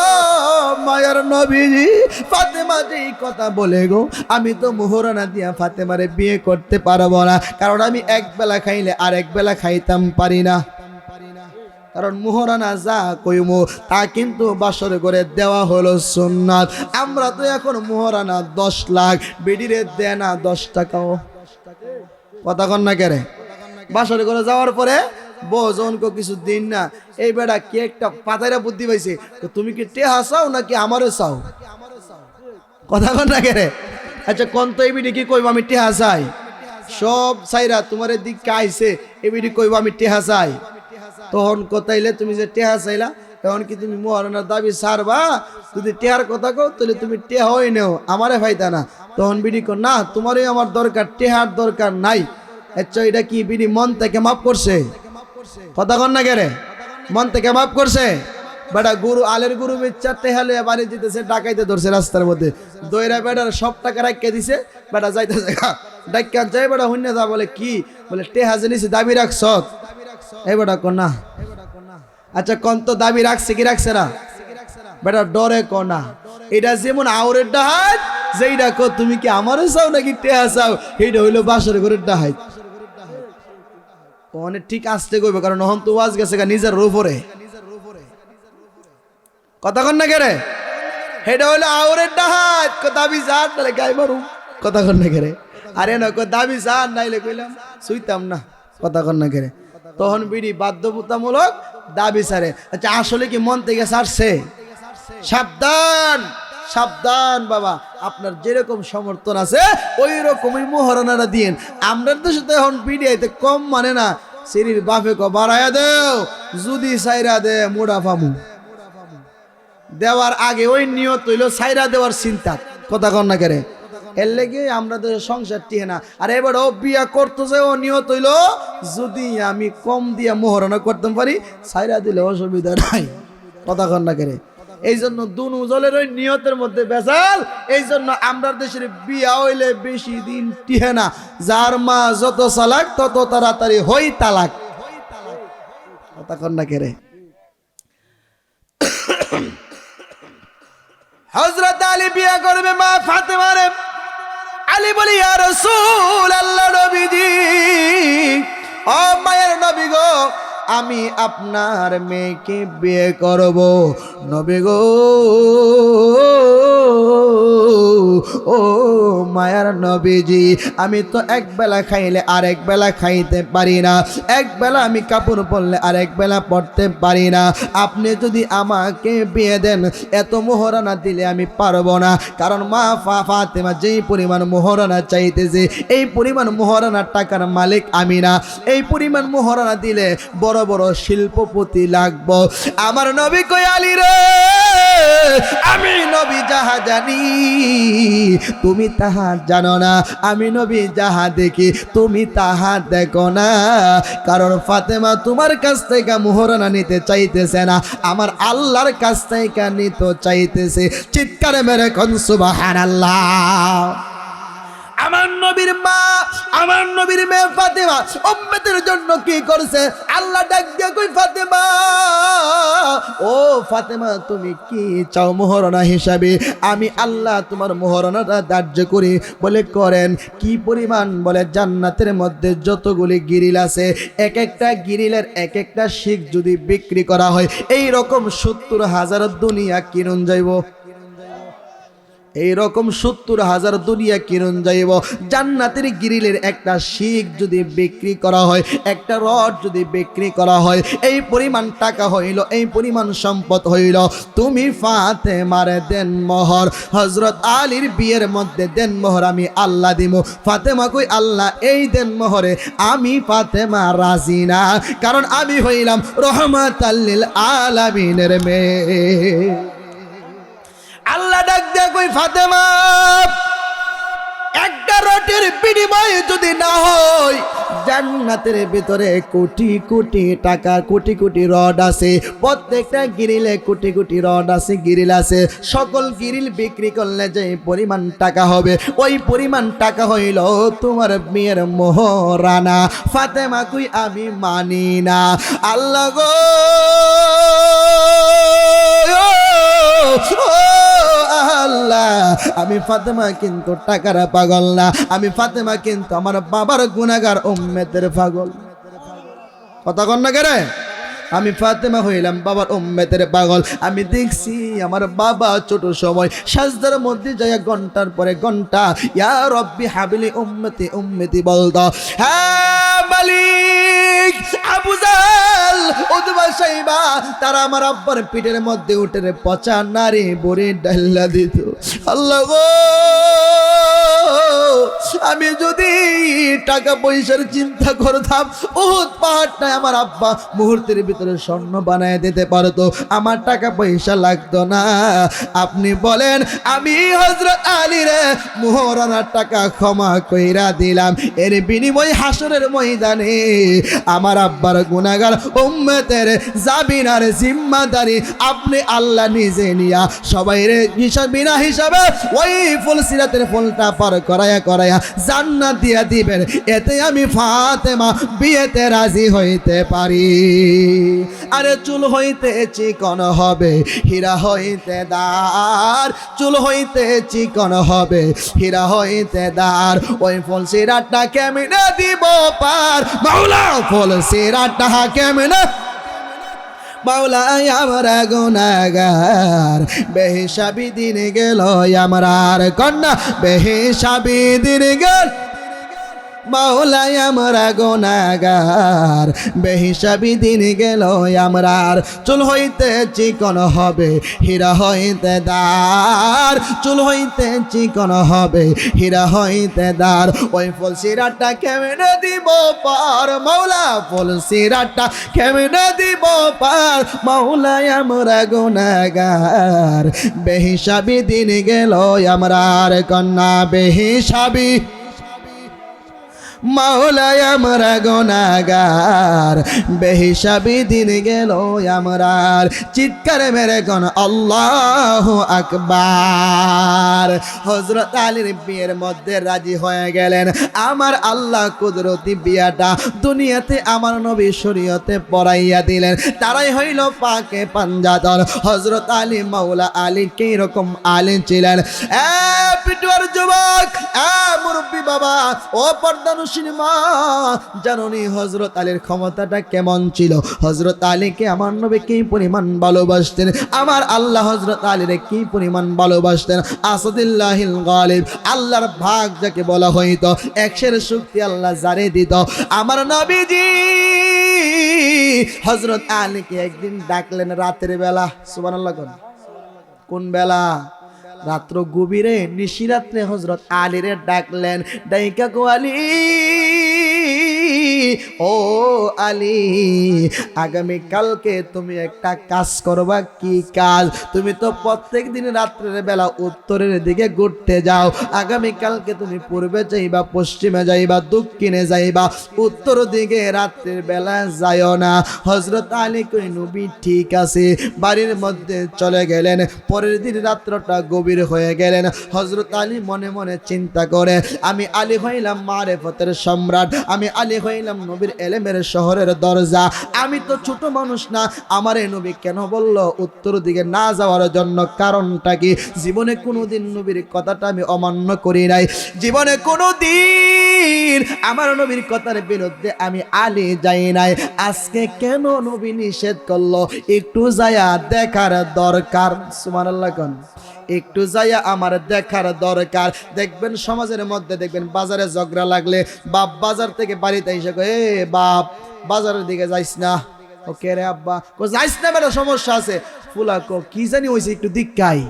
A: মায়ার নবীজি, ফাতেমা যেই কথা বলে গো, আমি তো মোহরানা দিয়া ফাতেমারে বিয়ে করতে পারবো না, কারণ আমি এক বেলা খাইলে আর এক বেলা খাইতাম পারি না। কারণ মোহরানা যা কইমু তা কিন্তু বাসর করে দেওয়া হলো সুন্নাত। আমরা তো এখন মোহরানা 10 লাখ, বেডিরে দেয় না 10 টাকাও। কথা কন না কেরে? বাসর করে যাওয়ার পরে বউজনকে কিছু দিন না, এই বেটা কি একটা পাতাইরা বুদ্ধি পাইছে, তো তুমি কি টেহা চাও নাকি আমারও চাও? কথা কন না কেরে? আচ্ছা কোন তো এই বিডি কি কইব আমি টেহা চাই? সব চাইরা তোমার দিক আইছে, এই বিডি কইব আমি টেহা চাই। তখন কোথাইলে তুমি যে টেহা চাইলা এখন কি তুমি মহারণার দাবি ছাড়বা? যদি টেহার কথা কও তাহলে তুমি টেহা হয়ে নেও, আমারে ফাইতা না। তখন বিডি কর না, তোমারই আমার দরকার, টেহার দরকার নাই। আচ্ছা এটা কি বিডি মন থেকে মাফ করছে? কথা কন না কেরে, মন থেকে মাফ করছে? বেটা গুরু আলের গুরু মিচ্ছা টেহালে বাড়ি যেতেছে, ডাকাইতে ধরছে রাস্তার মধ্যে, দইরা বেটার সব টাকা রাখিয়ে দিছে, বেটা যাইতেছে ডাক্কা যাই, বেটা হইনা যা বলে কি বলে টেহা জিনিস দাবি রাখছ? এই বেটা কন্যা আচ্ছা কোন তো দাবি রাখছে কি রাখছে না? বেটা ডরে কনা, এটা যেমন আউরের ডাহাত, যেইটা কো তুমি কি আমারও চাও নাকি টেহা চাও, এইটা হইলো বাসর ঘরের ডাহাত। অনেক ঠিক আসতে কইবে, কারণ হন তো ওয়াজ গেছে নিজের উপরে। কথা কন না কেরে, এটা হইলো আউরের ডাহাত, দাবি যার তাহলে গাই মারুম। কথা কন না কেরে, আরে না দাবি যার নাইলে কইলাম শুইতাম না। কথা কন না কেরে, তখন বিড়ি বাধ্যতামূলক দাবি সারে। আচ্ছা আসলে কি মন থেকে সারছে? সাবধান সাবধান বাবা, আপনার যেরকম সমর্থন আছে ওই রকমই মোহরানাটা দিয়েন। আমরা দেশে তো এখন বিডিআইতে কম মানে না, সিরির বাপে কো বাড়াইয়া দেও, যদি সাইরা দে মোড়া ফামু। দেওয়ার আগে ওই নিয়ত হইল সাইরা দেওয়ার চিন্তা। কথা কন না কেরে, এর লেগে আমরা তো সংসার টিহে না। আর এবার ও বিয়া করতেছে, ও নিয়ত হইল যদি আমি কম দিয়া মোহরানা করতে পারি, সাইরা দিলে অসুবিধা নাই। কথা কন না কেরে, এই জন্য দুনু জলের ওই নিয়তের মধ্যে বেজাল। এই জন্য আমরা দেশের বিয়া হইলে বেশি দিন টিহে না, যার মা যত চালাক তত তাড়াতাড়ি হই তালাক। কথা কন না কেরে, হযরত আলী বিয়া করবে মা ফাতেমারে। আলী বলি ইয়া রাসূল আল্লাহ নবীজি, ও মায়ের নবী গো, আমি আপনার মেয়েকে বিয়ে করব। নবী গো, ও মায়ার নবীজি, আমি তো এক বেলা খাইলে আরেক বেলা খাইতে পারি না, এক বেলা আমি কাপড় পরলে আরেক বেলা পরতে পারি না। আপনি যদি আমাকে বিয়ে দেন, এত মোহরানা দিলে আমি পারবো না। কারণ মা ফাতেমা যেই পরিমাণ মোহরানা চাইতেছে, এই পরিমাণ মোহরানার টাকার মালিক আমি না। এই পরিমাণ মোহরানা দিলে বড় বড় শিল্পপতি লাগবো। আমার নবী কই আলী রে, আমি নবী যাহা জানি তুমি তাহা জানো না, আমি নবী যাহা দেখি তুমি তাহা দেখো না। কারণ ফাতেমা তোমার কাছ থেকে মোহরানা নিতে চাইতেছে না, আমার আল্লাহর কাছ থেকে নিতে চাইতেছে। চিৎকার মেরে কোন সুবহানাল্লাহ। আমার নবীর মা, আমার নবীর মেয়ে ফাতেমা উম্মতের জন্য কি করছে? আল্লাহ ডাক দিয়ে কই ফাতেমা, ও ফাতেমা তুমি কি চাও মোহরানা হিসাবে? আমি আল্লাহ তোমার মোহরানাটা ধার্য করি। বলে করেন কি পরিমাণ? বলে জান্নাতের মধ্যে যতগুলি গিরিল আছে, এক একটা গিরিলের এক একটা শিখ যদি বিক্রি করা হয়, এই রকম 70,000 দুনিয়া কিনুন যাইব। এইরকম 70,000 দুনিয়া কিনুন যাইব। জান্নাতের গ্রিলের একটা শিখ যদি বিক্রি করা হয়, একটা রড যদি বিক্রি করা হয়, এই পরিমাণ টাকা হইল, এই পরিমাণ সম্পদ হইল। তুমি ফাতেমার দেন মোহর, হযরত আলীর বিয়ের মধ্যে দেন মোহর আমি আল্লাহ দিব। ফাতেমা কই আল্লাহ এই দেন মোহরে আমি ফাতেমা রাজি না, কারণ আমি হইলাম রহমাতাল লিল আলামিনের মেয়ে। আল্লাহ ডাক দেয়া কই ফাতেমা, একটা রটির বিনিময়ে যদি না হয়, জান্নাতের ভিতরে কোটি কোটি টাকা, কোটি কোটি রড আছে, প্রত্যেকটা গিরিলে কোটি কোটি রড আছে, গিরিল আছে। সকল গিরিল বিক্রি করলে যে পরিমাণ টাকা হবে, ওই পরিমাণ টাকা হইল তোমার মেয়ের মোহরানা। ফাতেমা কই আমি মানি না। আল্লাহ গো, আল্লাহ আমি ফাতেমা কিন্তু টাকার পাগল না, আমি ফাতেমা কিন্তু আমার বাবার গুনাহগার উম্মতের পাগল। কথা কন না কেরে, আমি ফাতেমা হইলাম বাবার উম্মতের পাগল। আমি দেখছি আমার বাবা ছোট সময় সাজদার মধ্যে যায় ঘন্টার পরে ঘন্টা ইয়া রব্বি হাবিলি উম্মতি উম্মতি বলতো। হ্যাঁ মালিক, আবু জাল, উতবা, শাইবা তারা আমার আব্বার পিঠের মধ্যে উঠে পচা নারী বড়ি ডাল্লা দিত। আল্লাহ গো, আমি যদি টাকা পয়সার চিন্তা করতাম উহুদ পাহাড়টা আমার আব্বা মুহূর্তের ভিতরে স্বর্ণ বানায় দিতে পারতো, আমার টাকা পয়সা লাগতো না। আপনি বলেন আমি হযরত আলী রে মোহরানার টাকা ক্ষমা কইরা দিলাম, এর বিনিময় হাসরের ময়দানে আমার আব্বার গুনাহগার উম্মতের জাবিনার জিম্মাদারি আপনি আল্লাহ নিজে নিয়া সবাই রে হিসাব বিনা হিসাবে ওই ফুলসিরাতের ফুলটা পার করায়া জান্নাত দিয়া দিবেন। এতে আমি ফাতেমা বিয়েতে রাজি হইতে পারি। আরে চুল হইতে চিকন হবে হীরা হইতে দার, চুল হইতে চিকন হবে হীরা হইতে দার, ওই ফুলসিরাতটা কেমনে দিব পার মাওলা, ফুলসিরাতটা কেমনে মাওলা আমরা গুনাহগার বেহিসাবি দিন গেল আমরার কন্যা বেহিসাবি দিন গেল মাওলা আমরা গুনাহগার বেহিসাবি দিন গেল আমরার। চুল হইতে চিকন হবে হীরা হইতে দার, চুল হইতে চিকন হবে হীরা হইতে দার, ওই ফুলসিরাতটা কেমনে দিব পার মাওলা, ফুলসিরাতটা কেমনে দিব পার মাওলা আমরা গুনাহগার বেহিসাবি দিন গেল আমরার কন্যা বেহিসাবি মাওলা আমরা গুনাহগার বেহিসাবি দিন গেল আমরার। চিৎকার মেরে কোন আল্লাহু আকবার। হযরত আলীর বিয়ের মধ্যে রাজি হয়ে গেলেন। আমার আল্লাহ কুদরতি বিয়াটা দুনিয়াতে আমার নবী শরীয়তে পড়াইয়া দিলেন। তারাই হইল পাকে পাঞ্জাতন হযরত আলী মাওলা আলী। কি রকম আলী ছিলেন? পিটুয়ার যুবক, মুরব্বী বাবা, ও পর্দানুশীল মা, জানোনি হযরত আলীর ক্ষমতাটা কেমন ছিল? হযরত আলীকে আমার নবী কি পরিমাণ ভালোবাসতেন, আমার আল্লাহ হযরত আলীরে কি পরিমাণ ভালোবাসতেন। আসাদুল্লাহিল গালিব, আল্লাহর ভাগ যাকে বলা হইতো, একশের শক্তি আল্লাহ জারে দিত। আমার নবীজি হযরত আলীকে একদিন ডাকলেন রাতের বেলা। সুবহানাল্লাহ। কোন বেলা? রাত্র গভীরে নিশিরাত্রে হযরত আলীরে ডাকলেন। ডাইকা গো আলী, ও আলী, আগামী কালকে তুমি একটা কাজ করবা। কি কাজ? তুমি তো প্রত্যেক দিন রাত্রের বেলা উত্তরের দিকে ঘুরতে যাও, আগামী কালকে তুমি পূর্বে যাইবা, পশ্চিমে যাইবা, দক্ষিণে যাইবা, উত্তর দিকে রাত্রের বেলা যাইও না। হযরত আলী কই নবী ঠিক আছে। বাড়ির মধ্যে চলে গেলেন। পরের দিন রাত্রটা গভীর হয়ে গেলেন। হযরত আলী মনে মনে চিন্তা করে, আমি আলী হইলাম মারেফতের সম্রাট, আমি আলী হইলাম নবীর এলেমের শহরের দরজা, আমি তো ছোট মানুষ না। আমারে নবী কেন বলল উত্তর দিকে না যাওয়ার জন্য? কারণটা কি? জীবনে কোনোদিন নবীর কথাটা আমি অমান্য করি নাই, জীবনে কোনোদিন আমার নবীর কথার বিরুদ্ধে আমি আলী যাই নাই। আজকে কেন নবী নিষেধ করলো? একটু যায়া দেখার দরকার। সুবহানাল্লাহ। কোন একটু যাইয়া আমার দেখার দরকার। দেখবেন সমাজের মধ্যে, দেখবেন বাজারে ঝগড়া লাগলে বাপ বাজার থেকে বাড়িতে এসে কয়, এ বাপ বাজারের দিকে যাইস না। ওকে রে আব্বা, যাইস না বেটা, সমস্যা আছে। ফুলা কো কি জানি হইছে, একটু দিক্কাই।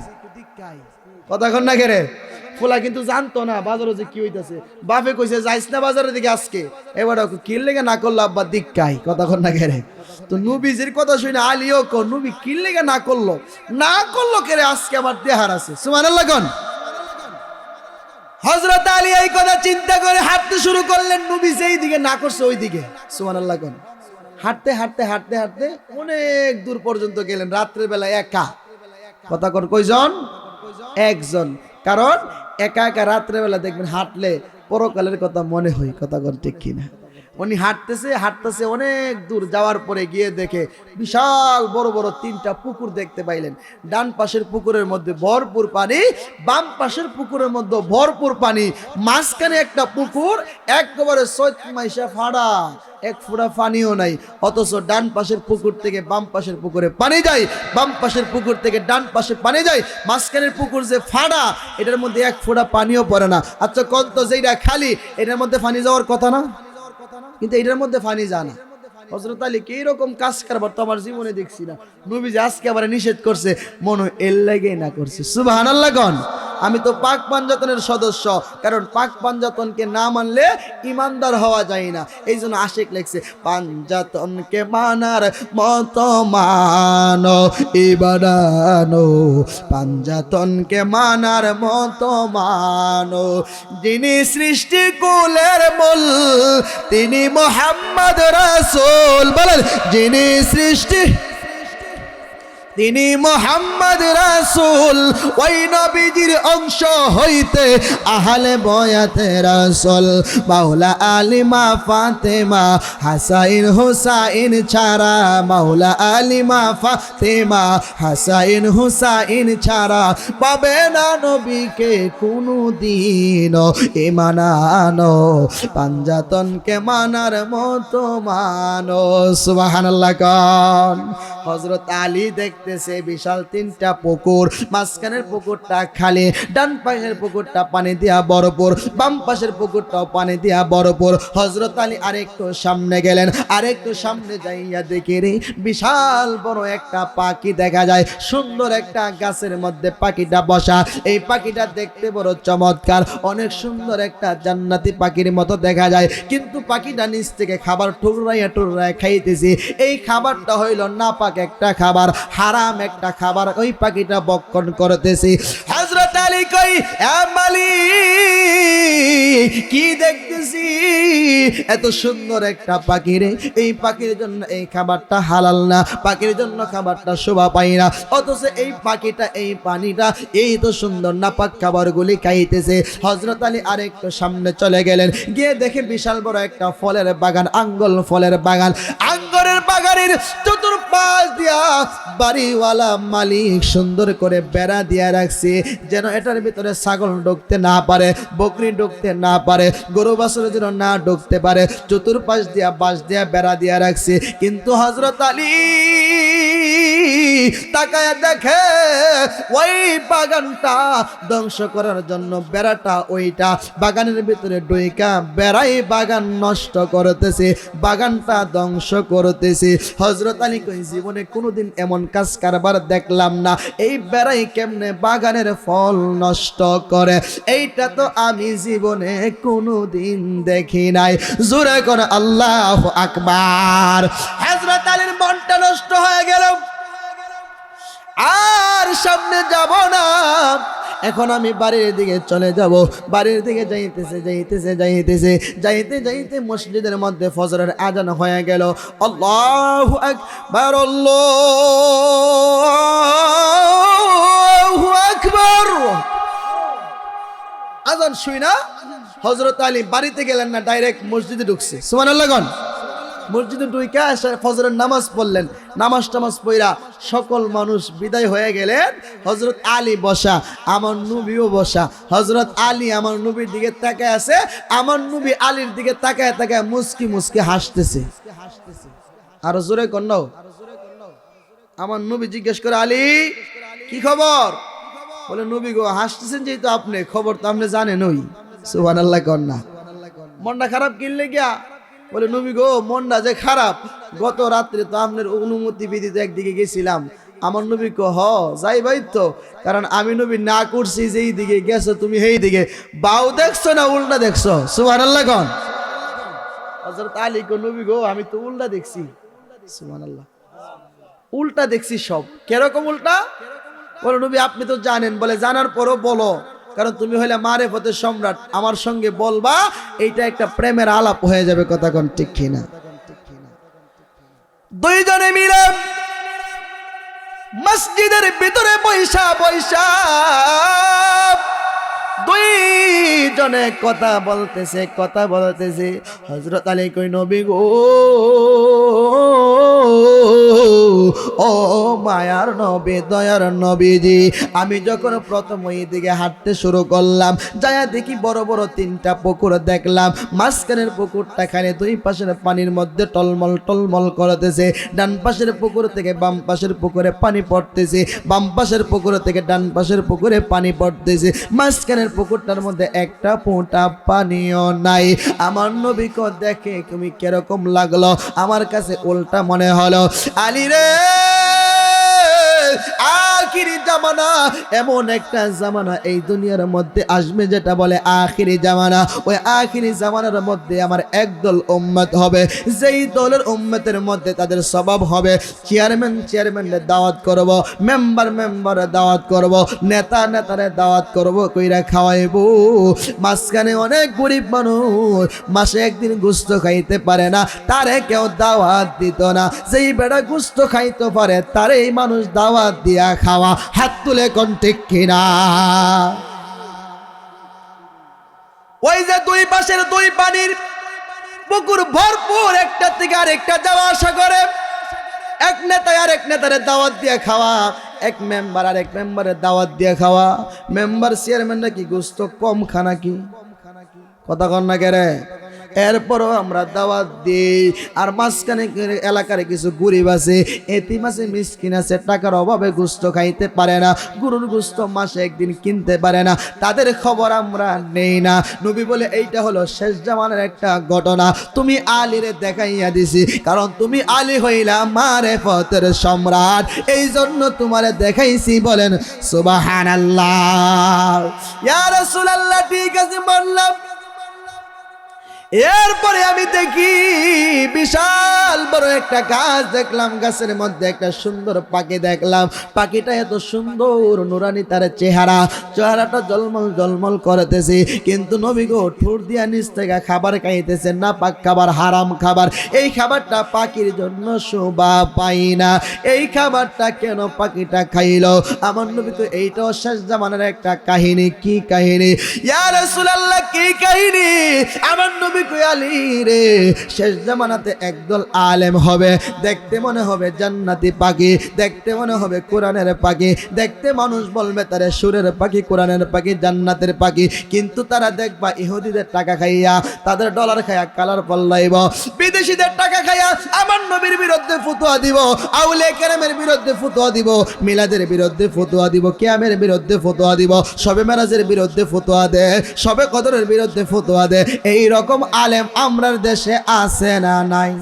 A: কতক্ষণ না কেরে ফুলা কিন্তু জানতো না বাজারে যে কি হইতাছে। বাপে কইছে যাইস না বাজারের দিকে আজকে, এবার কি লেগে না করলো আব্বা দিক্কাই। কতক্ষণ না কেরে। তো নবীজির কথা শুনে আলীও কো নবী কি লেগে না করলো কেরে, আজকে আমার দেহার আছে। সুবহানাল্লাহ। কোন হযরত আলী এই কথা চিন্তা করে হাঁটতে শুরু করলেন। নবী যেই দিকে না করছে ওই দিকে। সুবহানাল্লাহ। কোন হাঁটতে হাঁটতে হাঁটতে হাঁটতে অনেক দূর পর্যন্ত গেলেন। রাত্রের বেলা একা। কথা কর কয়জন? একজন। কারণ একা একা রাত্রের বেলা দেখবেন হাঁটলে পরকালের কথা মনে হয়। কথা কর ঠিক কিনা? উনি হাঁটতেছে হাঁটতেছে অনেক দূর যাওয়ার পরে গিয়ে দেখে বিশাল বড় বড় তিনটা পুকুর দেখতে পাইলেন। ডান পাশের পুকুরের মধ্যে ভরপুর পানি, বাম পাশের পুকুরের মধ্যে ভরপুর পানি, মাঝখানে একটা পুকুর একেবারে সৈত মাইশা ফাড়া, এক ফোঁটা পানিও নাই। অথচ ডান পাশের পুকুর থেকে বাম পাশের পুকুরে পানি যায়, বাম পাশের পুকুর থেকে ডান পাশে পানি যায়। মাঝখানের পুকুর যে ফাড়া, এটার মধ্যে এক ফোঁটা পানিও পড়ে না। আচ্ছা কত, যেটা খালি এটার মধ্যে পানি যাওয়ার কথা না, কিন্তু এটার মধ্যে পানি যায় না। হযরত আলী কি রকম কাজ কারবার তো আমার জীবনে দেখছি না। নবী যে আজকে আবার নিষেধ করছে, মনে হয় এর লাগেই না করছে। সুবহানাল্লাহ। কোন আমি তো পাক পাঞ্জাতনের সদস্য, কারণ পাক পাঞ্জাতনকে না মানলে ইমানদার হওয়া যায় না। এই জন্য আশিক লেখছে পাঞ্জাতনকে মানার মতো মানো ইবাদানো, পাঞ্জাতনকে মানার মতো মানো। যিনি সৃষ্টি কুলের মূল তিনি মুহাম্মদ রাসূল, বলেন যিনি সৃষ্টি তিনি মুহাম্মদ রাসূল, ওই নবীজির অংশ হইতে আহলে বয়াতে রাসূল। মাওলা আলিমা ফাতেমা হাসাইন হুসাইন ছাড়া, মাওলা আলিমা ফাতেমা হাসাইন হুসাইন ছাড়া পাবে না নবীকে কোনো দিন ইমানানো, পাঞ্জাতনকে মানার মতো মানো। সুবহানাল্লাহ কোন। হযরত আলী দেখতেছে বিশাল 3টা পুকুর, মাঝখানের পুকুরটা খালি, ডান পাশের পুকুরটা পানি দিয়া ভরপুর, বাম পাশের পুকুরটাও পানি দিয়া ভরপুর। হযরত আলী আরেকটু সামনে গেলেন, আরেকটু সামনে যাইয়া দেখে রে বিশাল বড় একটা পাখি দেখা যায়, সুন্দর একটা গাছের মধ্যে পাখিটা বসা। এই পাখিটা দেখতে বড় চমৎকার, অনেক সুন্দর একটা জান্নাতি পাখির মতো দেখা যায়, কিন্তু পাখিটা নিচ থেকে খাবার টুকরাইয়া টুকরাইয়া খাইতেছে। এই খাবারটা হইল নাপাক একটা খাবার, হারাম একটা খাবার, ওই পাখিটা বক্ষণ করতেছে। হযরত আলী কই এ মালিক কি দেখতেছি, এত সুন্দর একটা পাখি রে, এই পাখির জন্য এই খাবারটা হালাল না, পাখির জন্য খাবারটা শোভা পায় না, অথচ এই পাখিটা এই পানিটা এই তো সুন্দর নাপাক খাবারগুলি খাইতেছে। হযরত আলী আরেকটু সামনে চলে গেলেন, গিয়ে দেখে বিশাল বড় একটা ফলের বাগান, আঙ্গুর ফলের বাগান। আঙ্গুরের বাগানের চতুর্পাশ দিয়া বাড়িওয়ালা মালিক সুন্দর করে বেড়া দিয়া রাখছে, যেন এটার ভিতরে ছাগল ঢুকতে না পারে, বকরি ঢুকতে না পারে, গরু বাছুর যেন না ঢুকতে পারে। চতুর্পাশ দিয়া বাঁশ দিয়া বেড়া দিয়া রাখছে। কিন্তু হযরত আলী তাকায়া দেখে ওই বাগানটা ধ্বংস করার জন্য বেড়াটা ওইটা বাগানের ভিতরে ঢুইকা বেড়াই বাগান নষ্ট করতেছে, বাগানটা ধ্বংস করতেছে। হযরত আলী কই জীবনে কোনোদিন এমন কাজ কারবার দেখলাম না, এই বেড়াই কেমনে বাগানের ফল নষ্ট করে, এইটা তো আমি জীবনে কোনোদিন দেখি নাই। জোরে করে আল্লাহু আকবার। হযরত আলীর মনটা নষ্ট হয়ে গেল, আর সামনে যাব না, এখন আমি বাড়ির দিকে চলে যাব। বাড়ির দিকে যাইতে মসজিদের মধ্যে ফজরের আজান হয়ে গেল। আল্লাহু আকবার, আল্লাহু আকবার। আজান শুই না হযরত আলী বাড়িতে গেলেন না, ডাইরেক্ট মসজিদে ঢুকছে। সুবহানাল্লাহ কোন। মসজিদে ঢুইকা ফজরের নামাজ পড়লেন, নামাজ পড়া সকল মানুষ বিদায় হয়ে গেলেন। হযরত আলী বসা, আমার নবীও বসা। হযরত আলী আমার নবীর দিকে তাকায় আছে, আমার নবী আলীর দিকে তাকায় তাকায় মুস্কি মুস্কি হাসতেছে। আরো জোরে কন্যাও। আমার নবী জিজ্ঞেস করে আলী কি খবর? বলে নবী গো হাসতেছেন যেহেতু আপনি, খবর তো আপনি জানেন। ওই সুবহানাল্লাহ কন্যা। মনটা খারাপ কিনলে গিয়া? বলে নবী গো মনটা যে খারাপ, গত রাত্রে তো আপনার অনুমতি বিধিতে একদিকে গেছিলাম। আমার নবী কো হ যাই ভাই তো, কারণ আমি নবী না করছি যেই দিকে গেছো তুমি সেই দিকে, বাউ দেখছো না উল্টা দেখছো? সুবহানাল্লাহ কোন। হযরত আলী কো নবী গো আমি তো উল্টা দেখছি। সুবহানাল্লাহ, উল্টা দেখছি সব। কিরকম উল্টা? বলে নবী আপনি তো জানেন। বলে জানার পরও বলো, কারণ তুমি হইলে মারেফতের সম্রাট, আমার সঙ্গে বলবা, এইটা একটা প্রেমের আলাপ হয়ে যাবে। কথা কোন ঠিক কিনা? দুইজনে মিলে মসজিদের ভিতরে পয়সা দুইজনে কথা বলতেছে। হযরত আলী কই নবী গো ও মায়ার নবী, দয়ার নবীজি, আমি যখন প্রথম ওই দিকে হাঁটতে শুরু করলাম, যায়া দেখি বড় বড় 3টা পুকুর দেখলাম। মাঝখানের পুকুরটা খালি, দুই পাশের পানির মধ্যে টলমল টলমল করতেছে। ডান পাশের পুকুর থেকে বাম পাশের পুকুরে পানি পড়তেছে, বাম পাশের পুকুর থেকে ডান পাশের পুকুরে পানি পড়তেছে। মাঝখানের পুকুরটার মধ্যে একটা ফোঁটা পানিও নাই। আমার নবীকে দেখে তুমি কিরকম লাগলো? আমার কাছে উল্টা মনে হলো। আলী রে আখিরি জামানা, এমন একটা জামানা এই দুনিয়ার মধ্যে আসবে যেটা বলে আখিরি জামানা। ওই আখিরি জামানার মধ্যে আমার একদল উম্মত হবে, যেই দলের উম্মতের মধ্যে তাদের স্বভাব হবে চেয়ারম্যানের দাওয়াত করব, মেম্বার দাওয়াত করব, নেতারে দাওয়াত করব, কইরা খাওয়াইবো। মাঝখানে অনেক গরিব মানুষ মাসে একদিন গোস্ত খাইতে পারে না, তারে কেউ দাওয়াত দিত না। যেই বেড়া গোস্ত খাইতে পারে তারে এই মানুষ দাওয়াত দিয়া খাওয়া। হাত তুলে কোন ঠিক কিনা? ওই যে দুই পাশের দুই পানির পুকুর ভরপুর, একটা থেকে আরেকটা যাওয়া আসা করে, এক নেতা আরেক নেতারে দাওয়াত দিয়ে খাওয়া, এক মেম্বার আরেক মেম্বারের দাওয়াত দিয়ে খাওয়া। মেম্বার চেয়ারম্যানরা কি গোস্ত কম খানা কি? কথা কন না কেরে? এরপরও আমরা দাওয়াত দিই। আর মাঝখানে এলাকার কিছু গরিব আছে, এতিম আছে, মিসকিন আছে, টাকার অভাবে গোস্ত খাইতে পারে না, গরুর গোস্ত মাসে একদিন কিনতে পারে না, তাদের খবর আমরা নেই না। নবী বলে এইটা হলো শেষ জামানার একটা ঘটনা। তুমি আলীরে দেখাইয়া দিছি, কারণ তুমি আলী হইলা মারেফতের সম্রাট, এই জন্য তোমারে দেখাইছি। বলেন সুবহানাল্লাহ। ইয়া রাসূলুল্লাহ, ঠিক আছে বললাম। এরপরে আমি দেখি বিশাল বড় একটা গাছ দেখলাম, গাছের মধ্যে একটা সুন্দর পাখি দেখলাম। পাখিটা এত সুন্দর, নুরানি তার চেহারাটা জলমল করতেছে। কিন্তু নবী গো ঠোঁট দিয়া নিচ থেকে খাবার খাইতেছে, না পাক খাবার, হারাম খাবার। এই খাবারটা পাখির জন্য শোভা পাই না। এই খাবারটা কেন পাখিটা খাইলো? আমার নবী তো এইটাও শেষ জামানার একটা কাহিনী। কি কাহিনী? ইয়া রাসূলুল্লাহ, কি কাহিনী? আমার নবী আলী রে, শেষ জামানাতে একদল আলেম হবে, দেখতে মনে হবে জান্নাতি পাখি, দেখতে মনে হবে কোরআনের পাখি, দেখতে মানুষ বলবে তারা সুরের পাখি, কোরআনের পাখি, জান্নাতের পাখি। কিন্তু তারা দেখবা ইহুদিদের টাকা খাইয়া, তাদের ডলার খাইয়া কালার পল্লাইব, বিদেশিদের টাকা খাইয়া আমার নবীর বিরুদ্ধে ফতোয়া দিব, আউলিয়া কেরামের বিরুদ্ধে ফতোয়া দিব, মিলাদের বিরুদ্ধে ফতোয়া দিব, কিয়ামের বিরুদ্ধে ফতোয়া দিব, শবে মেরাজের বিরুদ্ধে ফতোয়া দে, শবে কদরের বিরুদ্ধে ফতোয়া দে। এই রকম আলেম আমরার দেশে আছে না নাই?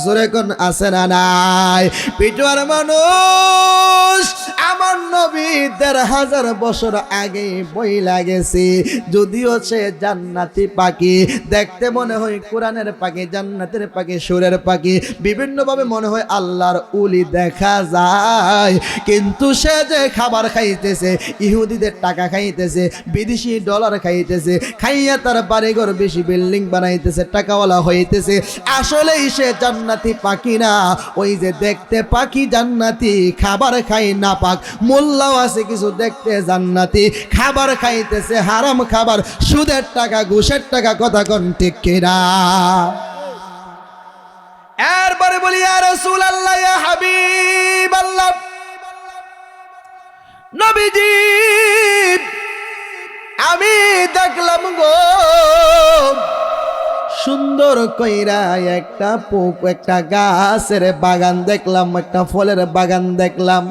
A: জোরে কোন আছে না নাই? পিটুয়ার মানুষ আমার নবী ১,৫০০ বছর আগে বই লাগেছে, যদিও সে জান্নাতি পাখি, দেখতে মনে হয় কোরআনের পাখি, জান্নাতের পাখি, সুরের পাখি, বিভিন্নভাবে মনে হয় আল্লাহর উলি দেখা যায়। কিন্তু সে যে খাবার খাইতেছে, ইহুদিদের টাকা খাইতেছে, বিদেশি ডলার খাইতেছে, খাইয়া তার বাড়িঘর বেশি বিল্ডিং বানাইতেছে, টাকাওয়ালা হইতেছে, আসলেই সে জান্নাতি পাখি না। ওই যে দেখতে পাখি জান্নাতি, খাবার খাই না পাক, মোল্লাও আছে কিছু দেখতে জান্নাতি, খাবার খাইতেছে হারাম খাবার, সুদের টাকা, ঘুষের টাকা। কথা কোন ঠিক কিনা? এরপরে বলি ইয়া রাসূলুল্লাহ, ইয়া হাবিবাল্লাহ, নবীজি আমি দেখলাম গো সুন্দর কইরা একটা গাছের বাগান দেখলাম, একটা ফলের বাগান দেখলাম।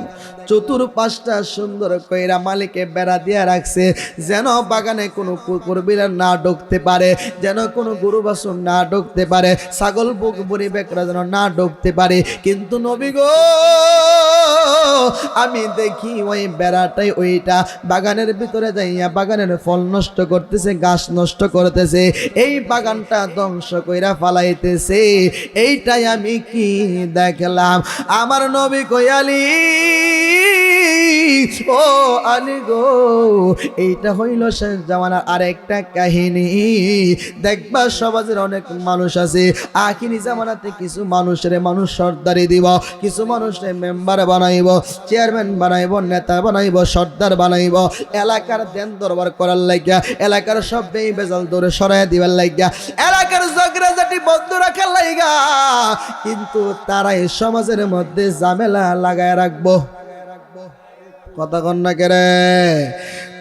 A: চতুর্পাশটা সুন্দর কইরা মালিকে বেড়া দিয়া রাখছে, যেন বাগানে কোনো কুকুর বিড়াল না ঢুকতে পারে, যেন কোনো গরু বাছুর না ঢুকতে পারে, ছাগল বুড়ি বেকরা যেন না ঢুকতে পারে। কিন্তু নবী গো আমি দেখি ওই বেড়াটাই ওইটা বাগানের ভিতরে যাইয়া বাগানের ফল নষ্ট করতেছে, গাছ নষ্ট করতেছে, এই বাগানটা ধ্বংস কইরা ফালাইতেছে। এইটাই আমি কি দেখলাম? আমার নবী কই আলী, ও আলী গো, এইটা হইল শেষ জামানার আরেকটা কাহিনী। দেখবা সমাজের অনেক মানুষ আছে, আখিরি জামানাতে কিছু মানুষের মানুষ সর্দারি দিব, কিছু মানুষের মেম্বার বানাইব, চেয়ারম্যান বানাইব, নেতা বানাইব, সর্দার বানাইব, এলাকার দেন দরবার করার লাগিয়া, এলাকার সব বেজাল দৌড়ে সরাইয়া দিবার লাগিয়া, এলাকার ঝগড়াঝাটি বন্ধ রাখার লাগিয়া। কিন্তু তারা এই সমাজের মধ্যে ঝামেলা লাগায় রাখবো। কথা কন না কেরে?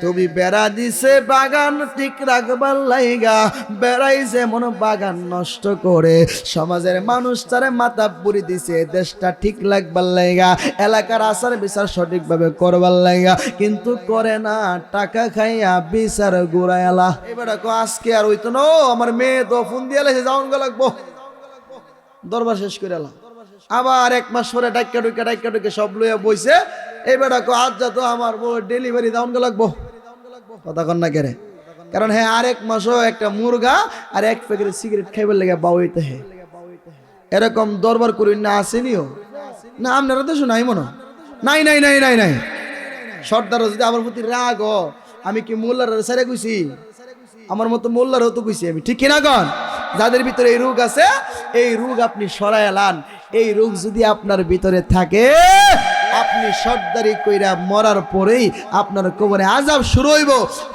A: তুমি বেড়া দিছে বাগান ঠিক রাখবার লাইগা, বেড়াইছে মন বাগান নষ্ট করে, সমাজের মানুষ তারে মাথা পুরি দিছে দেশটা ঠিক লাগবার লাইগা, এলাকার আচার বিচার সঠিকভাবে করবার লাইগা, কিন্তু করে না, টাকা খাইয়া বিচার ঘুরাইলা। এবার আজকে আর হইতো না, আমার মেয়ে তো ফোন দিয়ে লাগছে, যাওন লাগবো, দরবার শেষ করে এলাম। আবার 1 মাস পরে ডাক্কা ঢুকে সব লইয়া বইছে। এই বেটা কো আজ যা তো আমার বউ ডেলিভারি দাউন লাগবো, কথা কন না কেরে? কারণ হ্যাঁ আর 1 মাসও একটা মুরগা আর 1 প্যাকেট সিগারেট খাইবার লেগে বাউইতে হে। এরকম দরবার করি না আসেনিও না, আপনারা তো শোনাই মনে নাই নাই নাই নাই নাই। সর্দার যদি আমার প্রতি রাগ, আমি কি মোল্লার সারে কইছি? আমার মতো মোল্লারও তো কইছি আমি, ঠিক কিনা কন? যাদের ভিতরে এই রোগ আছে, এই রোগ আপনি সরায় এলান। এই রোগ যদি আপনার ভিতরে থাকে, আপনি সর্দারি কইরা মরার পরেই আপনার কবরে আযাব শুরু হইব।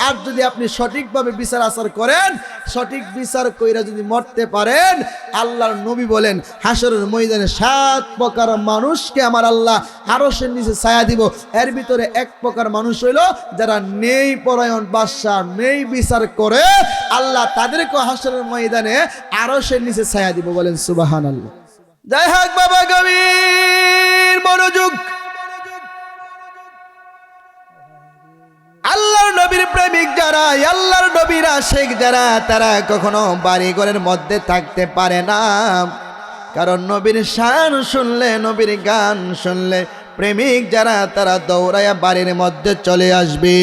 A: আর যদি আপনি সঠিকভাবে বিচার আচার করেন, সঠিক বিচার কইরা যদি মরতে পারেন, আল্লাহর নবী বলেন হাসরের ময়দানে 7 প্রকার মানুষকে আমার আল্লাহ আরশের নিচে ছায়া দিব। এর ভিতরে 1 প্রকার মানুষ হইল যারা নেই পরায়ণ বাদশা, নেই বিচার করে, আল্লাহ তাদেরকে হাসরের ময়দানে আরশের নিচে ছায়া দিব। বলেন সুবহানাল্লাহ। জয় হোক বাবা গভীর মনোযোগ। আল্লাহর নবীর প্রেমিক যারা, আল্লাহর নবীর আশিক যারা, তারা কখনো বাড়ি ঘরের মধ্যে থাকতে পারে না। কারণ নবীর শান শুনলে, নবীর গান শুনলে প্রেমিক যারা তারা দৌড়াইয়া বাড়ির মধ্যে চলে আসবে।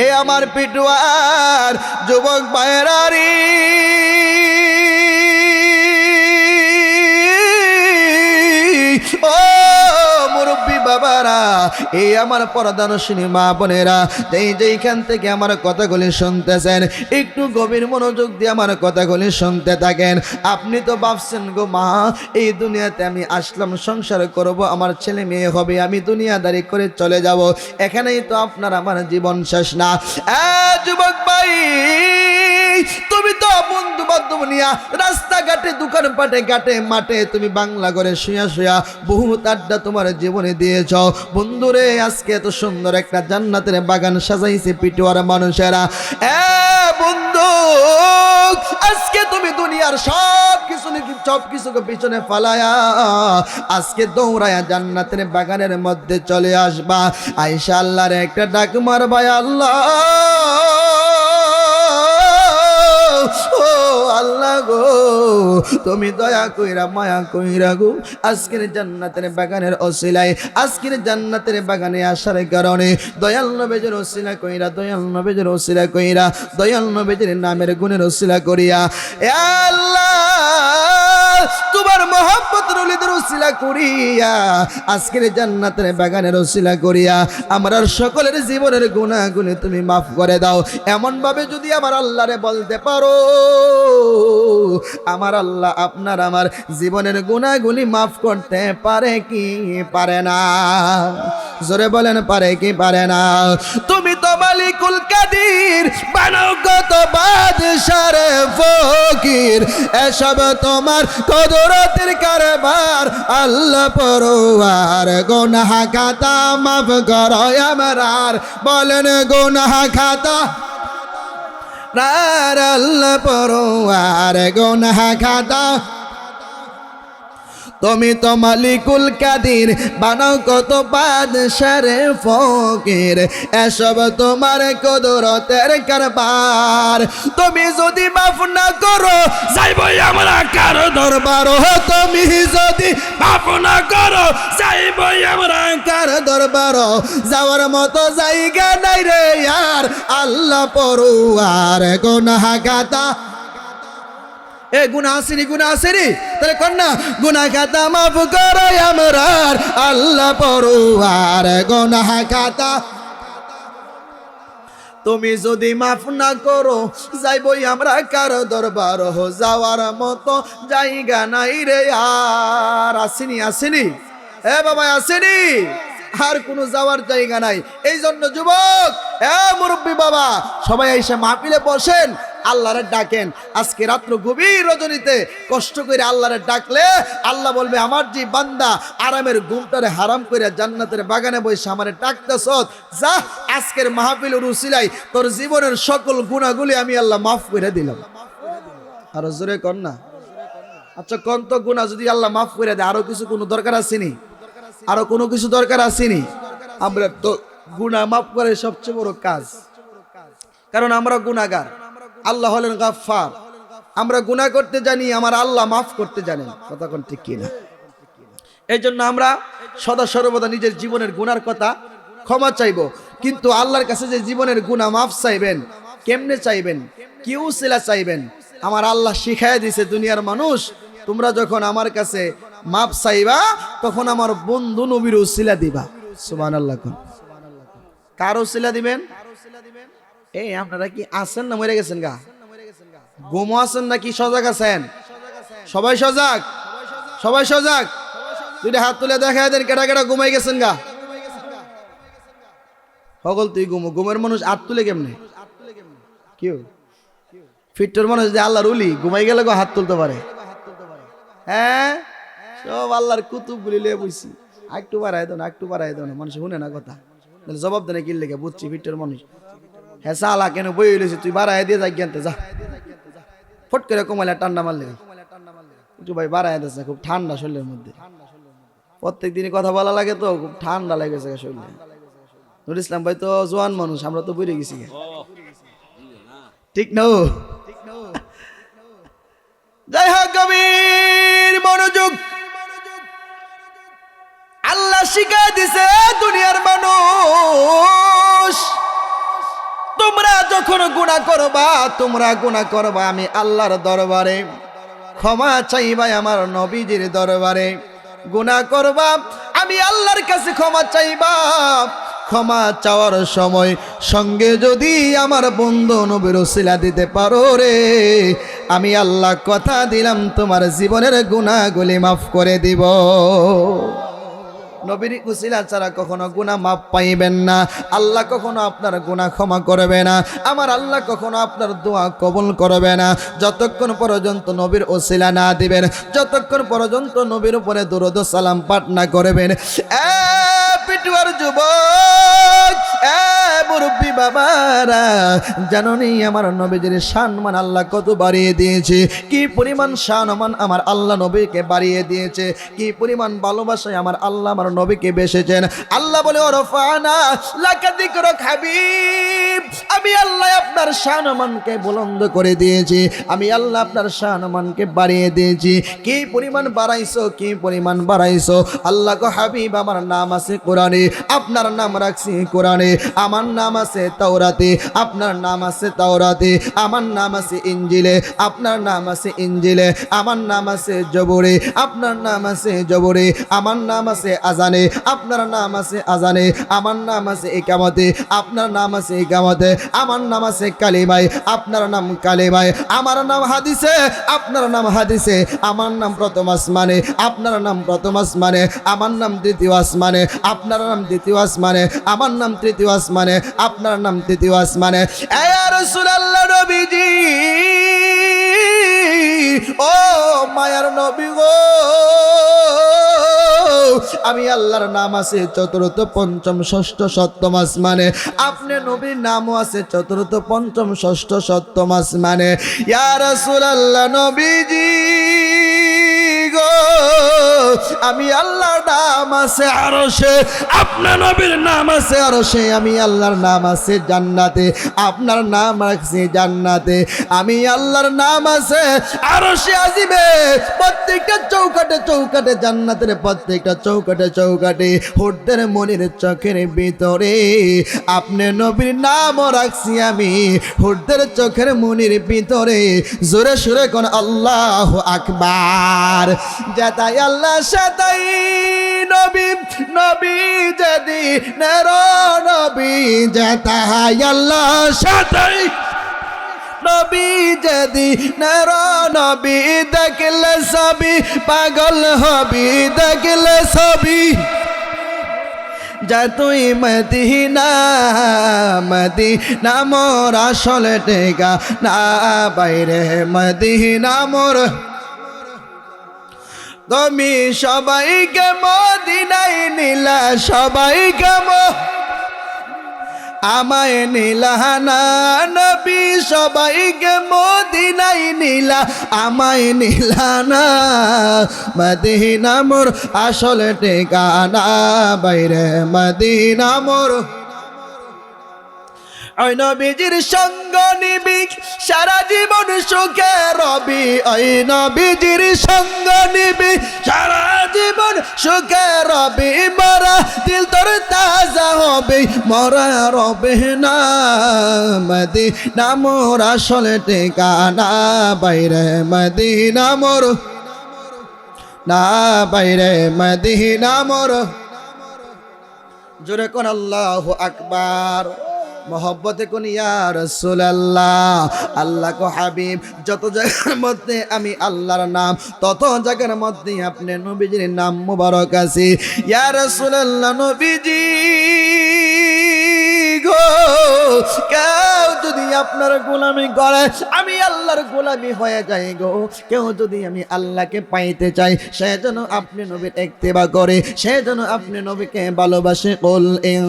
A: এ আমার পিটুয়ার যুবক ভাইয়েরারি, ও মুরব্বী বাবারা, এই আমার পর্দানশীলী মা বোনেরা, যেইখান থেকে আমার কথাগুলি শুনতেছেন, একটু গভীর মনোযোগ দিয়ে আমার কথাগুলি শুনতে থাকেন। আপনি তো ভাবছেন গো মা, এই দুনিয়াতে আমি আসলাম সংসার করব, আমার ছেলে মেয়ে হবে, আমি দুনিয়াদারি করে চলে যাব, এখানেই তো আপনার আমার জীবন শেষ না। যুবক ভাই, তুমি তো বন্ধু বান্ধব নিয়া রাস্তাঘাটে, দোকানপাটে, ঘাটে মাঠে তুমি বাংলা করে শুয়া শুয়া বহুত আড্ডা তোমার জীবনে দিয়েছ। বন্ধুরে, আজকে এত সুন্দর একটা জান্নাতের বাগান সাজাইছে পিটুয়ার মানুষেরা। বন্ধু, আজকে তুমি দুনিয়ার সব কিছুকে পিছনে ফালায়া আজকে দৌড়ায়া জান্নাতের বাগানের মধ্যে চলে আসবা। আয়েশা আল্লাহর একটা ডাক মারবা, আল্লাহ ও আল্লাহ গো, তুমি দয়া কইরা মায়া কইরা গো, আজকের জান্নাতের বাগানের ওসিলায়, আজকের জান্নাতের বাগানে আসার কারণে দয়াল নবীর ওসিলা কইরা, দয়াল নবীর ওসিলা কইরা, দয়াল নবীর নামের গুণের ওসিলা করিয়া, এ আল্লাহ তোমার মহব্বতের ওলিদের ওসিলা করিয়া, আজকের জান্নাতের বাগানের ওসিলা করিয়া আমার সকলের জীবনের গুনাহগুলি তুমি মাফ করে দাও। এমন ভাবে যদি আমার আল্লাহরে বলতে পারো, আমার আল্লাহ আপনার আমার জীবনের গুনাহগুলি মাফ করতে পারে কি পারে না? জোরে বলেন, পারে কি পারে না? তুমি তো মালিকুল কাদির, বানাও কত বাদশার ফকির, এসব তোমার কদরতের কারবার। আল্লাহ পরওয়ার, গুনাহ খাতা মাফ করো আমার, বলেন গুনাহ খাতা আল্লাহ পরওয়ার, গুনাহ খাতা। তুমি তো মালিকুল কাদির, বানাও কত বাদশার ফকির, এসব তোমার কুদরতের কারবার। তুমি যদি মাফ না করো, যাইব আমরা কার দরবার। তুমি যদি মাফ না করো, যাইব আমরা কার দরবার। যাওয়ার মতো জায়গা নাই রে আর, আল্লাহ পরওয়ার, গুনাহ খাতা। এ গুনাহ আসেনি, গুনাহ আসেনি, তাহলে কন্যা গুনাহ খাতা মাফ করো আমরার, আল্লাহ পরওয়ার, গুনাহ খাতা। তুমি যদি মাফ না করো, যাইবই আমরা কার দরবার। যাওয়ার মতো জায়গা নাই রে আর। আসেনি, আসেনি, এ বাবা আসেনি, আর কোনো যাওয়ার জায়গা নাই। এই জন্য যুবক, এ মুরব্বী বাবা, সবাই এসে মাহফিলে বসেন, আল্লাহরে ডাকেন। আজকে রাত্র গভীর রজনীতে কষ্ট করে আল্লাহরে ডাকলে আল্লাহ বলবে, আমার যে বান্দা আরামের ঘুমটারে হারাম করে জান্নাতের বাগানে বসে আমারে ডাকতেছ, যা আজকের মাহফিলের উসিলায় তোর জীবনের সকল গুনাহগুলি আমি আল্লাহ মাফ করে দিলাম। আর জোরে কর না। আচ্ছা কোন তো গুনাহ যদি আল্লাহ মাফ করে দেয়, আরো কিছু কোনো দরকার আসেনি? আরো কোনো কিছু দরকার আসেনি? আমরা তো গুনাহ মাফ করে সবচেয়ে বড় কাজ, কারণ আমরা গুনাহগার, আল্লাহ হলেন গাফফার। আমরা গুনাহ করতে জানি, আমার আল্লাহ মাফ করতে জানেন। কথা কোন ঠিক কিনা? এই জন্য আমরা সদা সর্বদা নিজের জীবনের গুনার কথা ক্ষমা চাইব, কিন্তু আল্লাহর কাছে যে জীবনের গুনাহ মাফ চাইবেন, কেমনে চাইবেন, কি উসিলা চাইবেন? আমার আল্লাহ শিখায় দিছে, দুনিয়ার মানুষ তোমরা যখন আমার কাছে মাফ চাইবা তখন আমার বন্ধু নবীর উসিলা দিবা। সুবহানাল্লাহ। কার উসিলা দিবেন? এই আপনারা কি আছেন না মরে গেছেন গা? ঘুমো আছেন নাকি সজাগ আছেন? সবাই সজাগ, সবাই সজাগ। দুইটা হাত তুলে দেখায় দেন কেডা কেডা ঘুমাই গেছেন গা। হগল তুই ঘুমো, ঘুমের মানুষ হাত তুলে কেমনে? কেউ ফিট্টর মানুষ যে আল্লাহর ওলি ঘুমাই গেলে হাত তুলতে পারে? হ্যাঁ, সব আল্লাহর কুতুব গুলি লিয়ে বইছি। একটু বাড়াই দাও না, একটু বাড়াই দাও না, মানুষ শুনে না কথা, জবাব দেয় না কি লেগে। বুঝছি ফিট্টর মানুষ। হ্যাঁ সালা কেন বই হইলেছি, তুই বাড়াই দিয়ে যাই জ্ঞানতে যা। ফট করে কমাইলে ঠান্ডা মারলে একটু ভাই বাড়াই দিচ্ছে, খুব ঠান্ডা শরীরের মধ্যে। প্রত্যেক দিনই কথা বলা লাগে তো, খুব ঠান্ডা লেগেছে শরীরে। নুরুল ইসলাম ভাই তো জোয়ান মানুষ, আমরা তো বুঝে গেছি, ঠিক না? যাই হোক, গভীর মনোযোগ। আল্লাহ শিখাই দিছে দুনিয়ার মানুষ, তোমরা যখন গুনাহ করবা, তোমরা গুনাহ করবা আমি আল্লাহর দরবারে, ক্ষমা চাইবা আমার নবীজির দরবারে। গুনাহ করবা আমি আল্লাহর কাছে ক্ষমা চাইবা। ক্ষমা চাওয়ার সময় সঙ্গে যদি আমার বন্ধু নবীর উসিলা দিতে পারো রে, আমি আল্লাহ কথা দিলাম তোমার জীবনের গুনাহগুলি মাফ করে দিব। নবীর উসিলা ছাড়া কখনো গুনাহ মাফ পাইবেন না। আল্লাহ কখনো আপনার গুনাহ ক্ষমা করবে না। আমার আল্লাহ কখনো আপনার দোয়া কবুল করবে না যতক্ষণ পর্যন্ত নবীর উসিলা না দিবেন, যতক্ষণ পর্যন্ত নবীর উপরে দরুদ ও সালাম পাঠ না করবেন। পিটুয়ার যুবক, মুরব্বী বাবারা, জানোনি আমার নবীজির সম্মান আল্লাহ কত বাড়িয়ে দিয়েছে, কি পরিমাণ সম্মান আমার আল্লাহ নবীকে বাড়িয়ে দিয়েছে, কি পরিমাণ ভালোবাসায় আমার আল্লাহ আমার নবীকে বেসেছেন। আল্লাহ বলে ওরফানা লাকা যিকরুক হাবিব, আমি আল্লাহ আপনার সম্মানকে বুলন্দ করে দিয়েছি, আমি আল্লাহ আপনার সম্মানকে বাড়িয়ে দিয়েছি। কি পরিমাণ বাড়াইছো, কি পরিমাণ বাড়াইছো। আল্লাহ গো হাবিব, আমার নাম আছে কোরআনে, আপনার নাম রাখছি কোরআনে, আমার নাম আছে তাওরাতে, আপনার নাম আছে তাওরাতে, আমার নাম আছে ইনজিলে, আপনার নাম আছে ইনজিলে, আমার নাম আছে জবুরে, আপনার নাম আছে জবুরে, আমার নাম আছে আজানে, আপনার নাম আছে আজানে, আমার নাম আছে ইকামতে, আপনার নাম আছে ইকামতে, আমার নাম আছে কালিমায়, আপনার নাম কালিমায়, আমার নাম হাদিসে, আপনার নাম হাদিসে, আমার নাম প্রথম আসমানে, আপনার নাম প্রথম আসমানে, আমার নাম দ্বিতীয় আসমানে, আপনার নাম দ্বিতীয় আসমানে, আমার নাম তৃতীয় আসমানে, আপনার নাম তৃতীয় আসমানে। এ রাসূলুল্লাহ নবীজি, ও মায়ার নবী গো, আমি আল্লাহর নাম আছে চতুর্থ পঞ্চম ষষ্ঠ সপ্তম আসমানে, আপনার নবীর নামও আছে চতুর্থ পঞ্চম ষষ্ঠ সপ্তম আসমানে। ইয়া রাসূলুল্লাহ নবীজি গো, আমি আল্লাহর নাম আছে আরশে, আপনার নবীর নাম আছে আরশে, আমি আল্লাহর নাম আছে জান্নাতে, আপনার নাম আছে জান্নাতে, আমি আল্লাহর নাম আছে আরশে আজিমে। প্রত্যেকটা চৌকাটে চৌকাটে জান্নাতের, প্রত্যেকটা চৌকাটে চৌকাটে হুরদের মনির চোখের ভিতরে আপনি নবীর নাম রাখছি আমি হুরদের চোখের মনির ভিতরে। জোরে সুরে কোন আল্লাহু আকবার। যেতাই আল্লাহ সেতাই নবী, নবী যদি নের নবী, যেতাই আল্লাহ সেতাই নবী যদি নের নবী, দেখলে সবই পাগল হবি, দেখলে সবই যা তুই মদিনা, মদিনা মোর আসলে টেকা না বাইরে, মদিনা মোর। তুমি সবাইকে মদিনায় নিলা, সবাইকে আমায় নিলানা নবী, সবাইকে মদিনায় নিলা, আমায় নিলানা, মদিনা মোর আসলে ঠিকানা বাইরে, মদিনা মোর। ওই নবীজির সঙ্গ নিবি সারা জীবন সুখে রবি, ওই নবীজির সঙ্গ নিবি সারা জীবন সুখে রবি মরা দিল তোর তাজা হবে মরা রবে না মদিনা মোর আসল ঠিকানা বাইরে মদিনা মোর না বাইরে মদিনা মোর জোরে কোন আল্লাহু আকবার मोहब्बत कुन या रसूल अल्लाह अल्लाह को हबीब যত জায়গার মধ্যে আমি আল্লাহর নাম তত জায়গার মধ্যে আপনি নবীজির নাম মুবারক আছে ইয়া রাসূলুল্লাহ নবীজি গো কেউ যদি আপনার গোলামি করে আমি আল্লাহর গোলামি হয়ে যাই গো কেউ যদি আমি আল্লাহকে পাইতে চাই সে যেন আপনি নবীর ইত্তেবা করে সে যেন আপনি নবীকে ভালোবাসে কুল ইন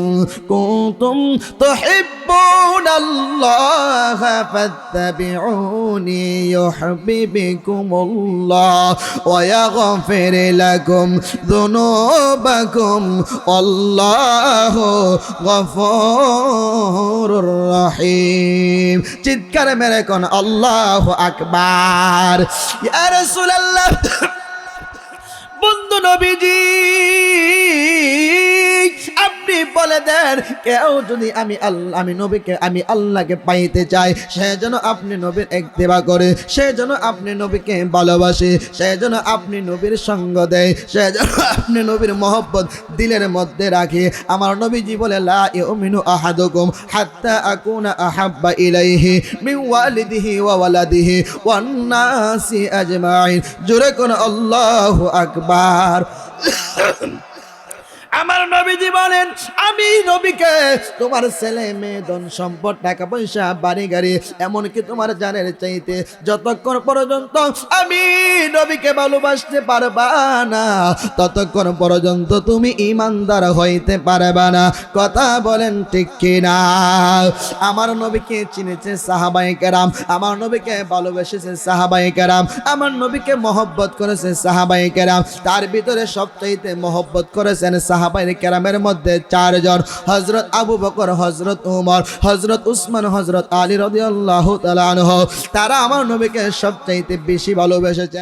A: কুনতুম তুহিব্বুনাল্লাহ ফাত্তাবিউনি ইউহিব্বুকুমুল্লাহ ওয়া ইয়াগফির লাকুম যুনুবাকুম আল্লাহু গফুরুর রহিম চিৎকার মেরে কোন আল্লাহু আকবার ইয়া রাসূলুল্লাহ বন্ধু নবীজি আপনি বলে দেন কেউ যদি আমি নবীকে আমি আল্লাহকে পাইতে চাই সে যেন আপনি নবীর ইত্তেবা করে সে যেন আপনি নবীকে ভালোবাসে সে যেন আপনি নবীর সঙ্গ দেয় সে যেন আপনি নবীর মহব্বত দিলের মধ্যে রাখে আমার নবীজি বলে লা ইউমিনু আহাদুকুম হাত্তা আকুনা আহাব্বা ইলাইহি মিন ওয়ালিদিহি ওয়া ওয়ালাদিহি ওয়ান নাসি আজমাইন জোরে কোন আল্লাহু আকবার আমার নবীজি বলেন আমি নবীকে তোমার ছেলে মেয়ে ধন সম্পদ টাকা পয়সা বাড়ি গাড়ি এমনকি তোমার জানের চাইতে যতক্ষণ পর্যন্ত আমি নবীকে ভালোবাসতে পারবা না ততক্ষণ পর্যন্ত তুমি ঈমানদার হইতে পারবা না কথা বলেন ঠিক কিনা আমার নবীকে চিনেছে সাহাবায়ে কেরাম আমার নবীকে ভালোবেসেছে সাহাবায়ে কেরাম আমার নবীকে মহব্বত করেছে সাহাবায়ে কেরাম তার ভিতরে সবচাইতে মহব্বত করেছেন সাহাবায়ে কেরামের মধ্যে চারজন হযরত আবু বকর হযরত ওমর হযরত উসমান হযরত আলী রাদিয়াল্লাহু তাআলা আনহু তারা আমার নবীকে সবচাইতে বেশি ভালোবেসেছে।